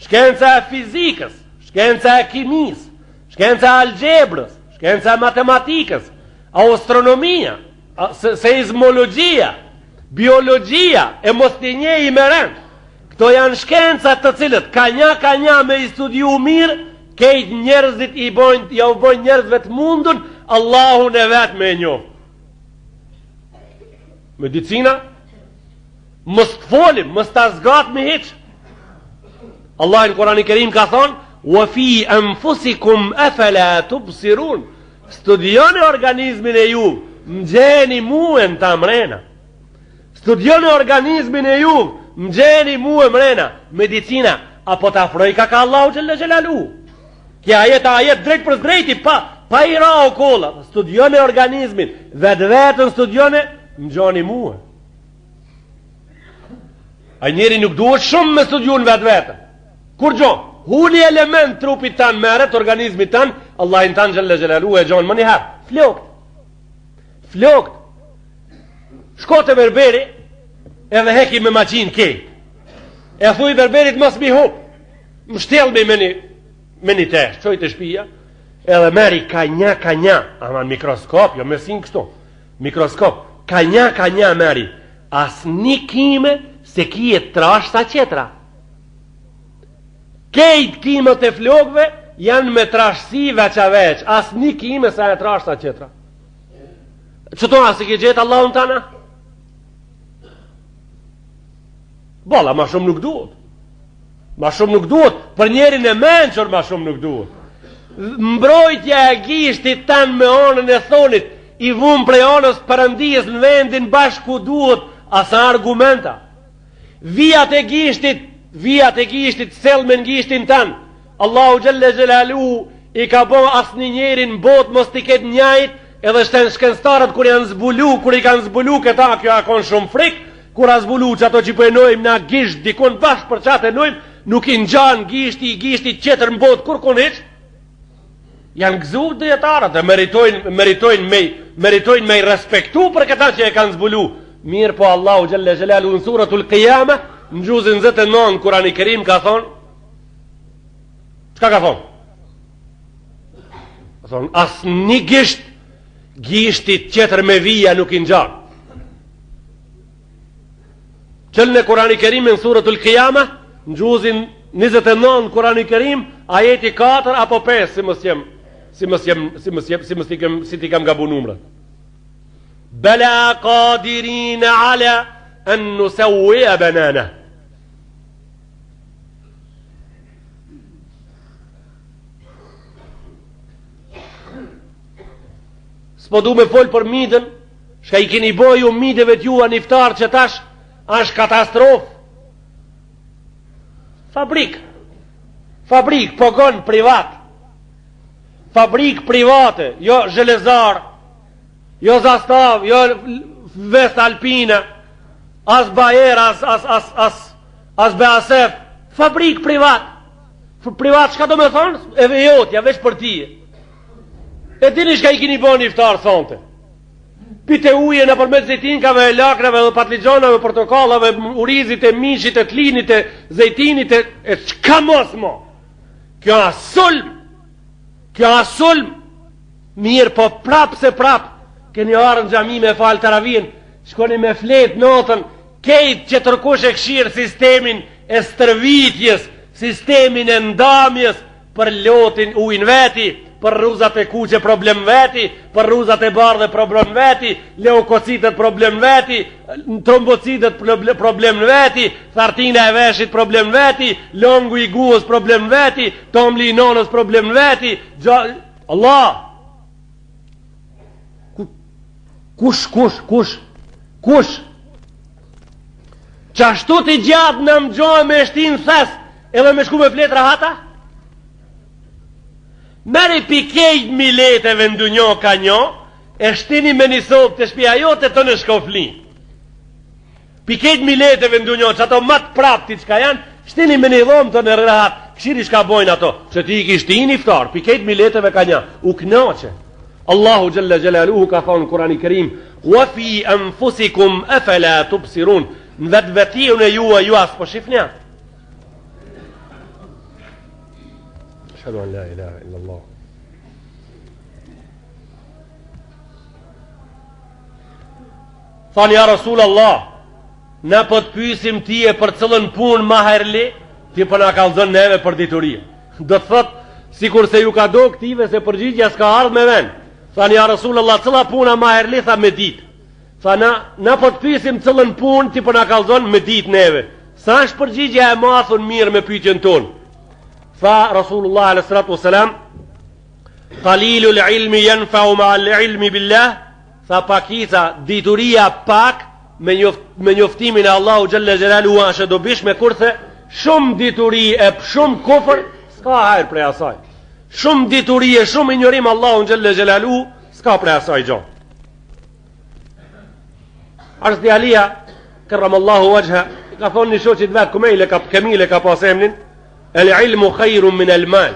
shkenca e fizikës, shkenca e kimisë, shkenca e algebrës, shkenca e matematikës, astronomia, seizmologjia, biologjia e mos të njeh i meren. Këto janë shkencat të cilët ka një me i studiu mirë, kejt njerëzit ja u bojnë njerëzve të mundun, Allahun e vetë me njohë. Medicina, mos të folim, mos të zgat me hiç. Allah në Kurani Kerim ka thonë, wa fi anfusikum afala tubsirun. Studioni organizmin e ju, mgjeni muën ta mrena. Studioni organizmin e ju, mgjeni muën mrena. Medicina, apo ta afroj ka Allahu Gjelle Gjelalu. Kja ajet drejt për drejti, pa i ra o kolla. Studioni organizmin, vetën studioni, mgjoni muën. A njeri nuk duhet shumë me studion vetën. Kur gjo, huli element trupit tanë meret, organizmit tanë, Allahin tanë Gjelle Gjelalu e gjonë më njëherë. Flokt. Shko të berberi, edhe heki me maqin kej. E thuj berberit mos mi hup. Më shtel me një tesh, qoj të shpia, edhe meri ka një, aman mikroskop, jo me sin kështu, mikroskop, ka një meri, as një kime se kije trash sa qetra. Kejt kimët e flokve janë me trashësi veç a veç, as një kime sa e trash sa qetra. Qëto asë ke gjetë Allahun tana? Bolla, ma shumë nuk duhet. Ma shumë nuk duhet, për njerin e menqër ma shumë nuk duhet. Mbrojtja e gishtit tanë me anën e thonit, i vumë prej anës përëndijës në vendin bashku duhet, asa argumenta. Vijat e gishtit, selmen gishtin tanë, Allahu Gjelle Gjelalu i ka bo asë një njerin bot mos t'i ketë njajt, edhe shten shkenstarët kur janë zbulu, kur i kanë zbulu këta, kjo akon shumë frikë, kur a zbulu që ato që pëjnojmë na gisht, dikon bashkë për qatë e nojmë, nuk i në gjanë gishti qeter në botë, kur kon heq? Janë gëzu djetarët e meritojnë me i respektu për këta që e kanë zbulu. Mirë po Allahu Gjelle Gjelalu në suratul Qiyama, në gjuzin 9 Kurani Kerim ka thonë, qka ka thonë? Ka thonë, as një gishtit qeter me vija nuk i në gjanë. Qëllën e Kurani Kerim në suratul Qiyama, në gjuzin 29 Kurani Kerim, ajeti 4 apo 5, si ti kam gabu numrat. Bela qadirina ala an nusawwi'a banana. S'po du me fol për midën, shka i keni boju midëve t'jua niftar që tash është katastrof. Fabrik, pogon privat. Fabrik private, jo zhelezar, jo zastav, jo vest alpina, as bajer, as beasef. Fabrik privat. Privat, shka do me thonë? E vejotja, veç për tije. E dini shka i kini bo niftar, thonte. Pite uje në përmet zejtinkave, lakrave, dhe patligjonave, portokallave, urizit e mishit e tlinit e zejtinit e qka mos mo. Kjo a sulm, mirë po prap se prap, keni arë në gjami me falë të ravin, shkoni me flet notën, kejt që tërkush e kshirë sistemin e stërvitjes, sistemin e ndamjes për lotin ujnë veti, për rruzat e kuqe problem veti, për rruzat e bardhe problem veti, leukocitet problem veti, trombocitet problem veti, thartina e veshit problem veti, longu i guës problem veti, tomli i nonës problem veti. Allah! Kush? Qashtu t'i gjatë në më gjohë me shtinë thes, edhe me shku me fletë rahata? Meri pikejt mileteve ndu njo ka njo, e shtini me një sopë të shpia jote të në shkofli. Pikejt mileteve ndu njo, që ato matë prapti që ka janë, shtini me një dhomë të në rrahat, këshiri shka bojnë ato, që ti i kishtin iftar, pikejt mileteve ka nja, u knaqe. Allahu Gjelle Gjelaluhu ka thonë në Kurani Kerim, wa fi anfusikum afala tubsirun, në vetë vetijun e ju as po shifnja. أشهد أن لا إله إلا الله Thani ja Rasul Allah, ne po të pyesim ti e për cëllën punë ma herli, ti po na kallzon neve për diturie. Do të thot, sikur se ju ka do këtive se përgjigja s'ka ardhur me vend. Thani ja Rasul Allah, cëlla puna ma herli, tha me ditë. Tha na po të pyesim cëllën punë, ti po na kallzon me ditë neve. Sa është përgjigja e mathun mirë me pyetjen tonë? Tha Rasulullah alayhi salatu wasalam, qalilul ilmi yanfa'u ma'al ilmi billah. Tha pakita, dituria pak me njoftimin e Allahu xhalla xhelaluhu është e dobishme, kurse shumë dituri e shumë kufër s'ka hajër prej asaj. Shumë dituri e shumë injorim Allahu xhalla xhelaluhu s'ka prej asaj gjë. Arsti Alia karramallahu wajha ka thonë një shoqit vet Kemile ka pas emrin el ilmu khairun min al mal.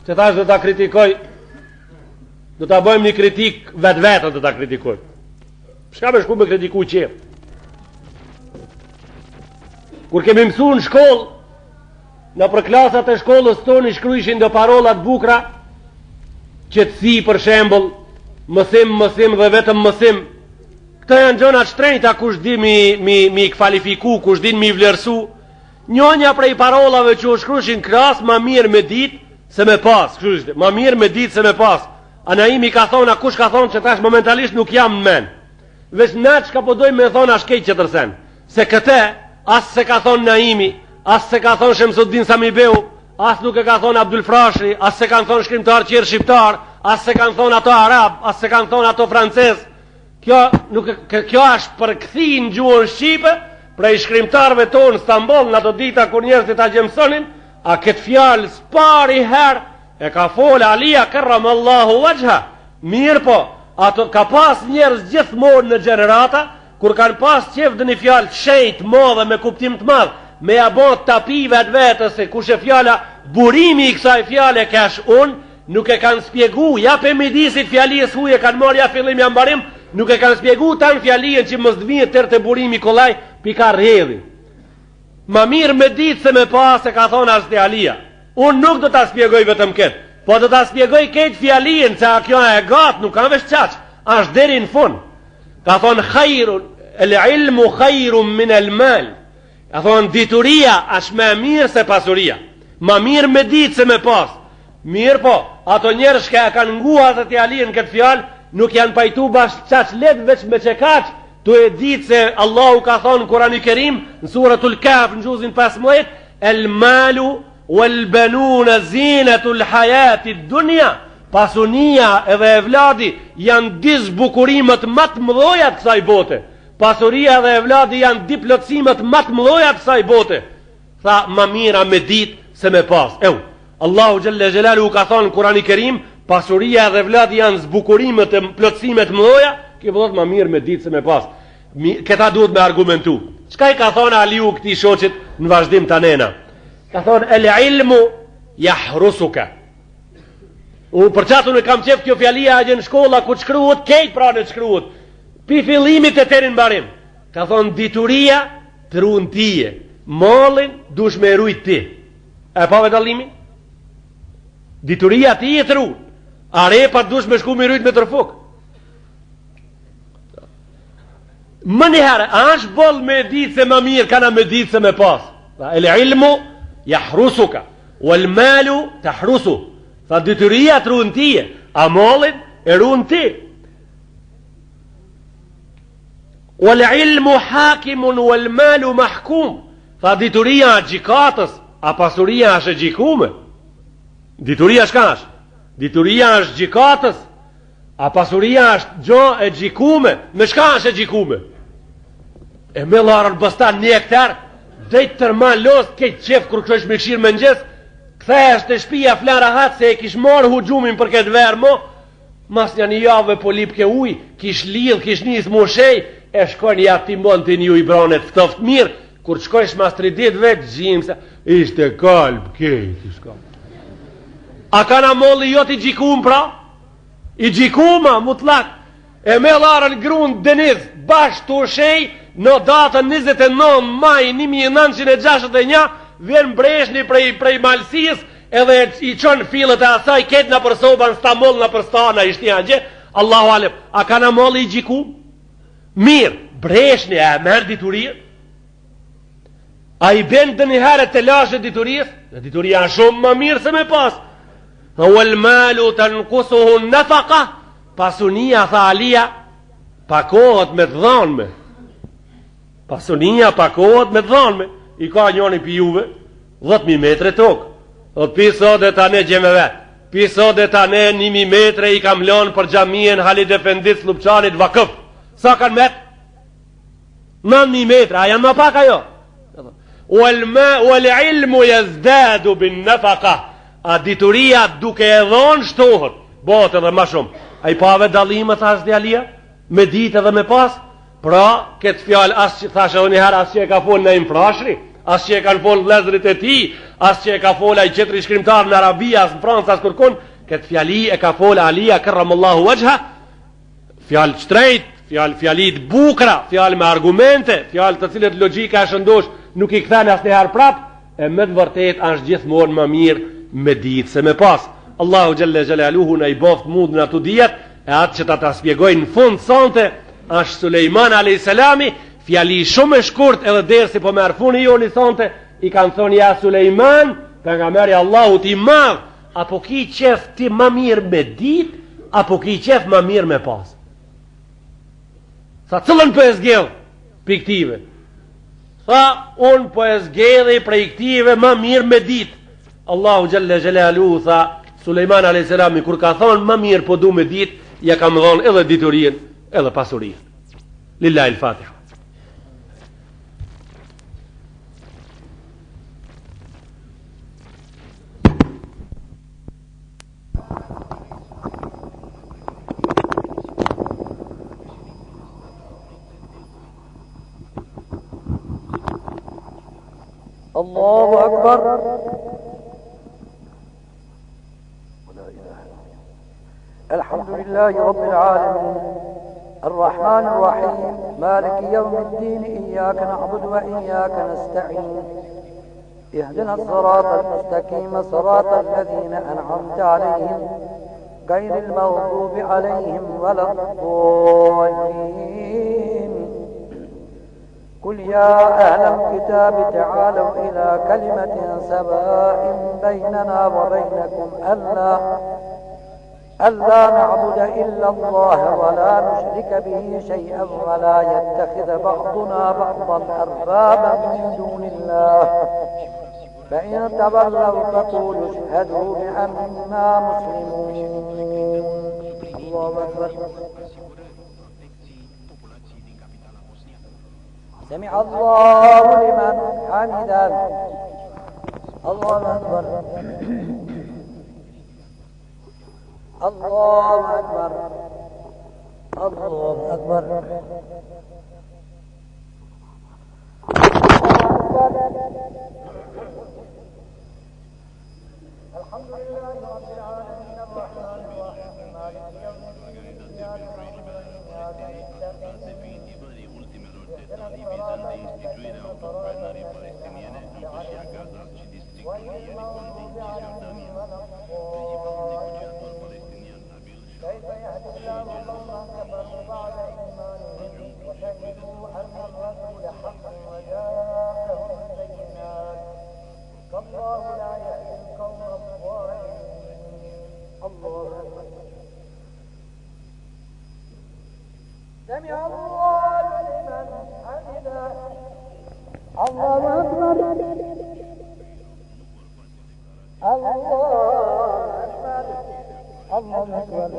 Që thash do ta kritikoj, do ta bëjmë një kritik vetë do ta kritikoj. Shka me shku me kritiku qep? Kur kemi mësu në shkollë, në për klasat e shkollës tonë i shkryishin do parolat bukra, qetësi për shembol, mësim dhe vetëm mësim. Këto janë gjona shtrejta kush di mi kvalifiku, kush di mi vlerësu. Njonja prej parolave që u shkryshin kras, ma mirë me ditë se me pas. Ma mirë me ditë se me pas. Anaimi ka thonë, a kush ka thonë që tash momentalisht nuk jam në men. Vesh na që ka po dojmë me thonë ashkej që tërsen. Se këte, asë se ka thonë Naimi, asë se ka thonë Shemsuddin Samibeu, asë nuk e ka thonë Abdul Frashri, asë se kanë thonë shkrimtar qërë shqiptar, asë se kanë thonë ato arab, asë se kanë thonë ato frances. Kjo është për këthi në gjuhën Shqipe, prej shkrimtarve tonë Stambol, në ato dita kur njerëzit a gjemsonin, a këtë fjalë s'pari herë, e ka folë Alia karramallahu wajha. Mirë po, ato ka pas njerëz gjithmonë në gjenerata, kur kanë pas qef dhe një fjalë të shenjtë, madhe me kuptim të madh, me ja bën tapi vetës se kush e fjala burimi i kësaj fjale kash unë, nuk e kanë spjegu, ja pe midisit fjalisë huje kanë marrë ja fillim ja mbarim, nuk e kanë spjegu tanë fjalien që mos dvijet tërë të burimi kollaj, pika rrjedhi. Ma mirë me ditë se me pas e ka thonë Ashti Alia. Unë nuk do ta spjegoj vetëm këtë, po do ta spjegoj këtë fjalien, që a kjo e gatë, nuk kanë vesh qaq, është deri në fund. Ka thonë khairun, el ilmu khairun min el mal. Ka thonë dituria është me mirë se pasuria. Ma mirë me ditë se me pas. Mirë po, ato njerëz që kanë nguar të Alien këtë fjalë, nuk janë pajtu bashkë qaq let veç me qekaq, tu e ditë se Allahu ka thonë në Kurani Kerim, në suratul Kaf, në juzin 15, el malu wal banuna zinatul hayatit dunya. Pasunia edhe evladi janë di zbukurimet më të mëdha të kësaj bote. Pasuria dhe evladi janë di plotësimet më të mëdha të kësaj bote. Tha, më mira me ditë se me pas. Allahu Gjelle Gjelalu ka thonë në Kurani Kerim, pasuria dhe evladi janë zbukurimet e plotësimet më mëdha, kjo vëllot më mirë me ditë se me pas. Këta duhet me argumentu. Çka i ka thonë Aliu këtij shoqit në vazhdim të nena? Ka thonë, el ilmu jahrusuka. Për qatë unë kam qef kjo fjalia a gjë në shkolla ku të shkruhet, kejt pra në të shkruhet, pi fillimit e terin barim. Ka thonë, dituria të ruën tije, malin dush me rujt ti. E pa vedallimi? Dituria ti e të ruën, a repat dush me shku me rujt me tërfuk. Më njëherë, a është bol me ditë se më mirë, kana me ditë se me pas. El ilmu jahrusuka, o el malu të hrusu. Tha dituria të ruën tije, a malin e ruën ti. Wal ilmu hakimun wal malu mahkum. Tha dituria është gjikatës, a pasuria është gjikume. Dituria shka është? Dituria është gjikatës, a pasuria është gjo e gjikume. Me shka është e gjikume? E me larën bëstan një hektar, dhejtë tërman los, kejtë qef kër kështë me këshirë më njës, këthejsh të shpia flan rahat se e kish marë hugjumin për këtë verë mo, mas një javë po lip ke uj, kish lidh, kish njës moshej, e shkojnë ja ti mund të një ujbranet ftoft mirë, kur të shkojsh mas 3 ditë vetë gjimë se, ishte kalb, kejt ishka. A kana molli jo t'i gjikum pra? I gjikuma, mutlak, e me larën grunë Deniz, bashkë të ushej, në datën 29 maj 1961, vjen breshni prej Malsis, edhe i qonë filët e asaj, ketë në për soba në Stambol, në për stana, ishtë një gjë, Allahu alem, a ka në molli i gjikum? Mirë, breshni e merë diturirë? A i bendë dë njëherë të lashe diturirë? Dhe dituria në shumë më mirë se me pas. Dhe u elmalu të nëkusuhun në faka, pasunia, tha Alia, pakohet me të dhanme. Pasunia pakohet me të dhanme. I ka njoni për juve 10.000 metre tokë. Dhe piso dhe ta ne gjeme vetë. Piso dhe ta ne 1.000 metre i kam lonë për gjamien Halid Efendit Slupçanit Vakëf. Sa kanë metë? 9.000 metre, a janë më pak ajo? Wal ilmu yazdadu bin nafaqa. A dituria duke e dhonë shtohet, botë edhe ma shumë. A i pave dalime, thash djalia, me ditë edhe me pas? Pra, këtë fjallë, thash edhe njëherë, asë që e ka folë në imprashri, asë që e kanë folë vlezërit e ti, asë që e ka folë a i qëtëri shkrimtarë në Arabia, asë në Francë, asë kërkun, këtë fjalli e ka folë Alia, kërramallahu wajha, fjallë qtrejt, fjallit bukra, fjallë me argumente, fjallë të cilët logika e shëndosh, nuk i këthane asë njëherë prap, e me të vërtet është gjithmonë më mirë me ditë se me pas. Allahu Gjelle Gjelaluhu në i boft mund në ato dijet, e atë që ta spjegojnë në fund sante, është Sulejman a.s. Fjali shumë e shkurt edhe derë si po me arfuni jo një sante, i kanë thonë ja Sulejman, për nga meri Allahu ti madh, apo ki qef ti më mirë me ditë, apo ki qef më mirë me pas. Sa cëllën për e zgjellë piktive? Sa unë për e zgjellë për e këtive më mirë me ditë. Allahu Gjelle Gjelalu tha Sulejman a.s. kur ka thonë më mirë po du me ditë, ja kam dhonë edhe diturien edhe pasurien. Lillahi l-Fatiha. Allahu Akbar. الحمد لله رب العالمين الرحمن الرحيم مالك يوم الدين إياك نعبد وإياك نستعين اهدنا الصراط المستقيم صراط الذين أنعمت عليهم غير المغضوب عليهم ولا الضالين قل يا أهل الكتاب تعالوا إلى كلمة سواء بيننا وبينكم ألا نعبد إلا الله ولا نشرك به شيئا ولا يتخذ بعضنا بعضا أربابا من دون الله فإن تولوا فقولوا اشهدوا بأننا مسلمون. الله أكبر. سمع الله لمن حمده. الله أكبر. الله أكبر. الله أكبر. الحمد لله رب العالمين الرحمن الرحيم مالك يوم الدين إياك نعبد وإياك نستعين اهدنا الصراط المستقيم صراط الذين أنعمت عليهم غير المغضوب عليهم ولا الضالين كيف يهدي الله قوما كفروا بعد إيمانهم وشهدوا أن الرسول حق وجاءهم البينات والله لا يهدي القوم الظالمين. الله أكبر. سمع الله لمن حمده. الله أكبر. الله أكبر.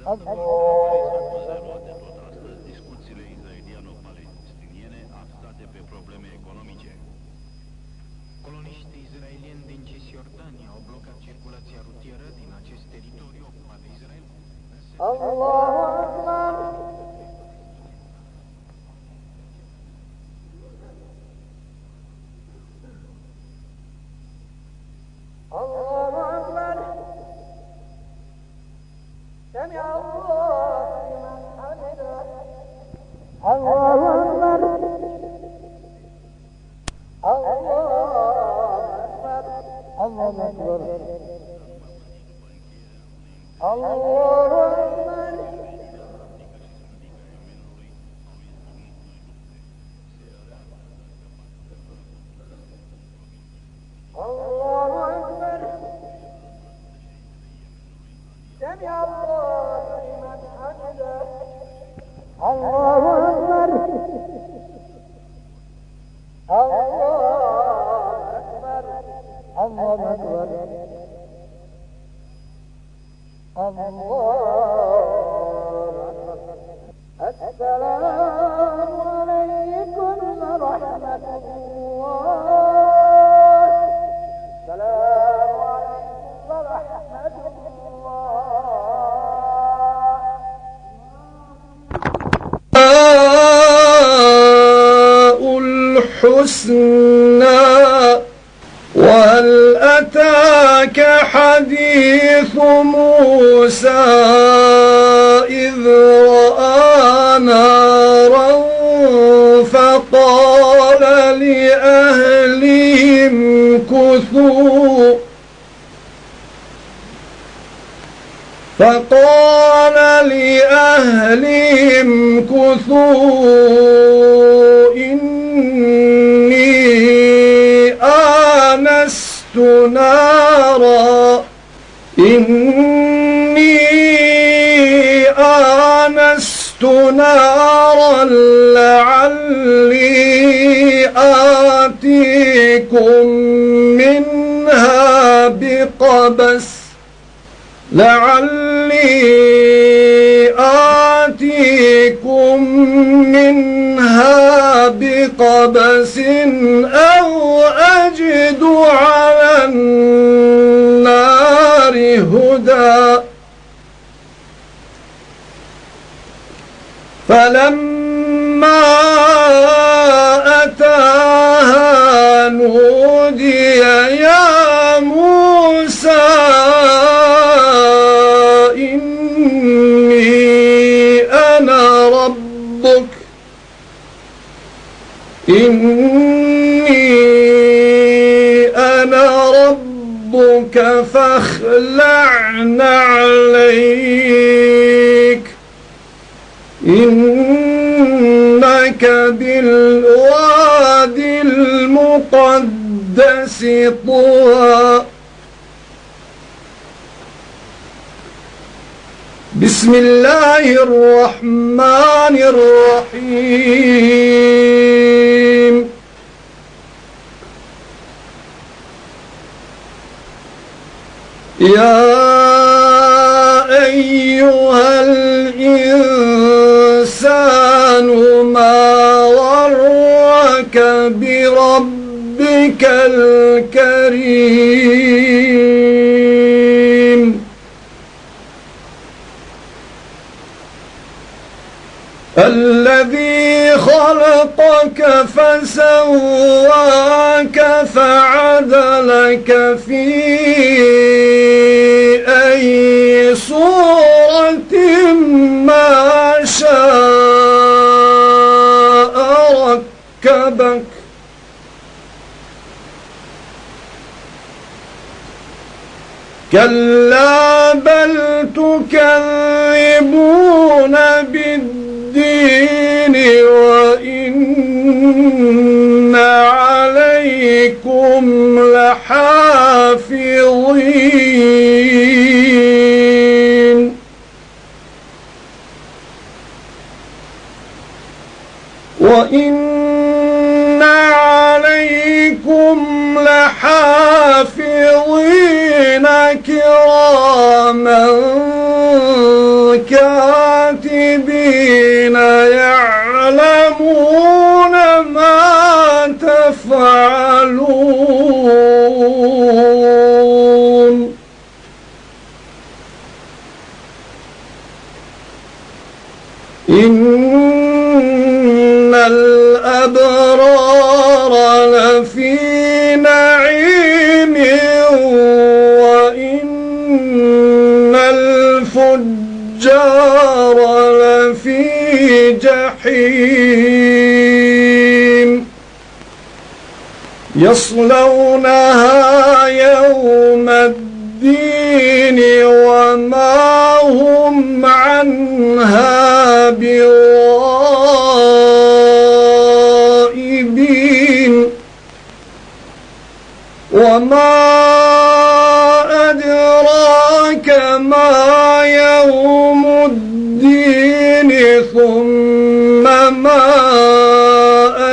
الله أكبر. Discuțiile israeliano-palestiniene axate pe probleme economice. Coloniștii israelieni din Cisjordania au blocat circulația rutieră din acest teritoriu ocupat de Israel. Allahu Akbar. Allahu Akbar. سمع الله لمن حمده. الله أكبر. الله أكبر. الله أكبر. الله أكبر. الله أكبر الله أكبر السلام عليكم ورحمة الله السلام عليكم ورحمة الله الحسنى وهل أتاك حديث موسى إذ رأى نارا فقال لأهلهم كثوا إني آنست نارا لعلي آتيكم منها بقبس أو أجد على النار هدى فلما أتاها نودي يا موسى إني أنا ربك فاخلع عليك إنك بالواد المقدس طوى بسم الله الرحمن الرحيم يا أيها الإنسان ما غرك بربك الكريم الذي خلقك فسواك فعدلك في أي صورة ما شاء ركبك كلا بل تكذبون بالدين وإن عليكم لحافظين وإن عليكم لحافظين كراما كاتبين يعلمون ما تفعلون إن الأبرار لفي نعيم وإن الفجار لفي جحيم يصلونها يوم الدين وما هم عنها بغائبين وما أدراك ما يوم الدين ثم ما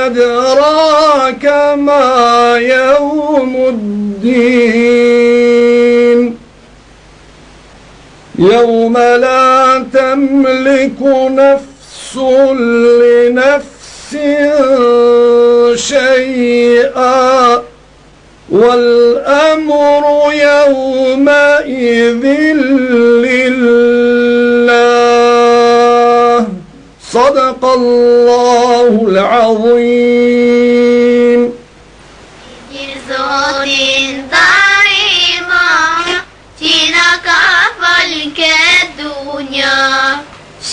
أدراك ما يوم يوم الدين يوم لا تملك نفس لنفس شيئا والأمر يومئذ لله صدق الله العظيم.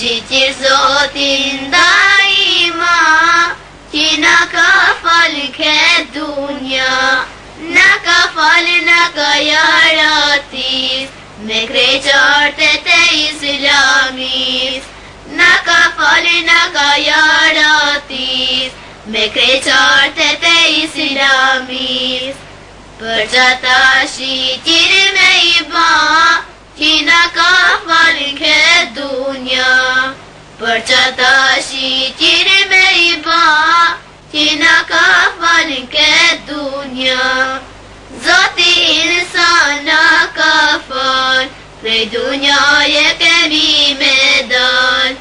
Shitir Zotin daima, që na ka fal ke dunja, na ka fal na ka jaratis, me kreqartet e islamis, na ka fal na ka jaratis, me kreqartet e islamis, për qata shitir me I ba, që na ka fal ke dunja, për qata shitir me I ba, që na ka fal ke dunja. Zoti insan na ka fal, prej dunjaje kemi me dal.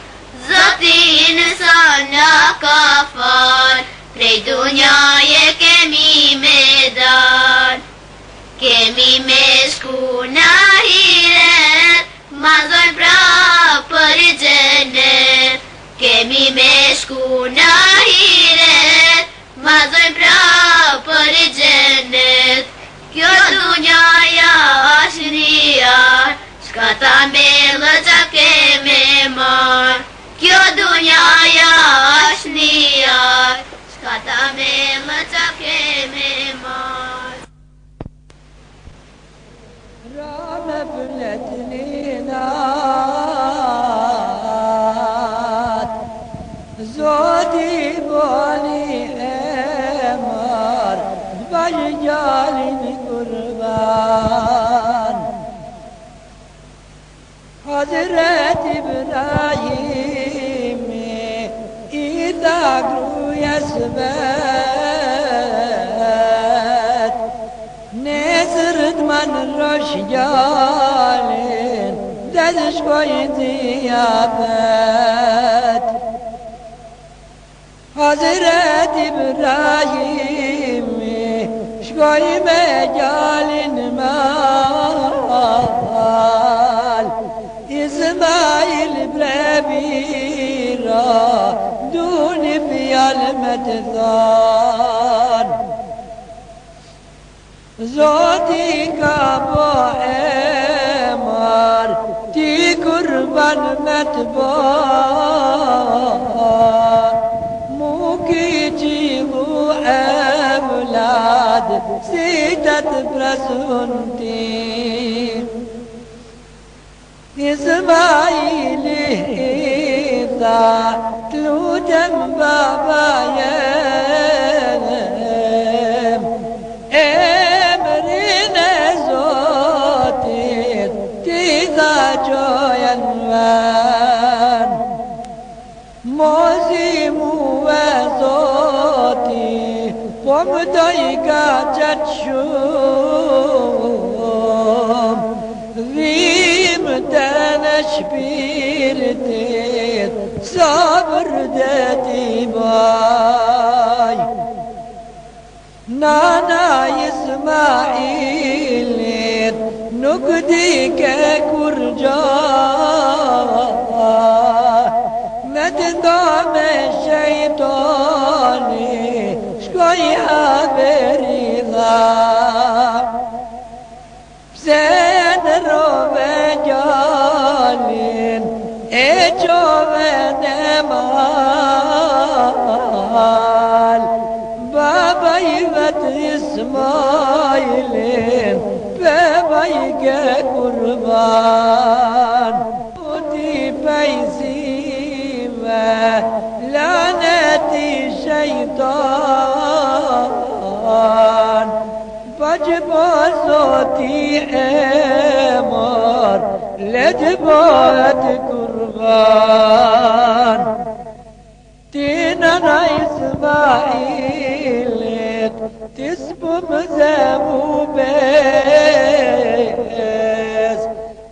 Zoti insan na ka fal, prej dunjaje kemi me dal. Kemi me shku na hiret, ma zojnë pra për gjenet. Kemi me shku na hiret, ma zojnë pra për gjenet. Kjo dunjaja është njar, shka ta mellë qa keme mar. Kjo dunjaja është njar, shka ta mellë qa keme mar. Rame flet linat, Zoti boni emar, baj gjalin kurban. Hazret Ibrahimi I tha grujas vet, Nesërt man rosh gjalin, dhe të shkojnë t'i japet. Hazret Ibrahimi shkoj me gjalin mal, Ismail brebira duni fjal me të than. Zoti ka po emar, ti kurban me të ban. Mu ki qilu evlad, si të të prasun ti. Ismaili I tha, t'lutem baba jem, emrin e Zotit, ti tha qojen ven. Mozi mu e Zoti, po më doj ka qatë shumë, dhim të në shpirtit, sabër dhe ti baj. Nana Ismailit nuk di ke kur gjah, me të ndo me shejtoni, shkoj haberi dha. Pse në rove gjallin, e qove në mal, baba I vetë Ismailin, beba I ke kurban. Uti pejzime, laneti shejtan, pa që po Zoti emar, le të bëhet kurban. Ti nana Ismailit, ti s'po më zemu bes,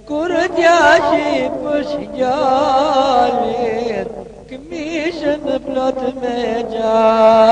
kur t'ja shqipësh gjallit, këmishën plot me gjall.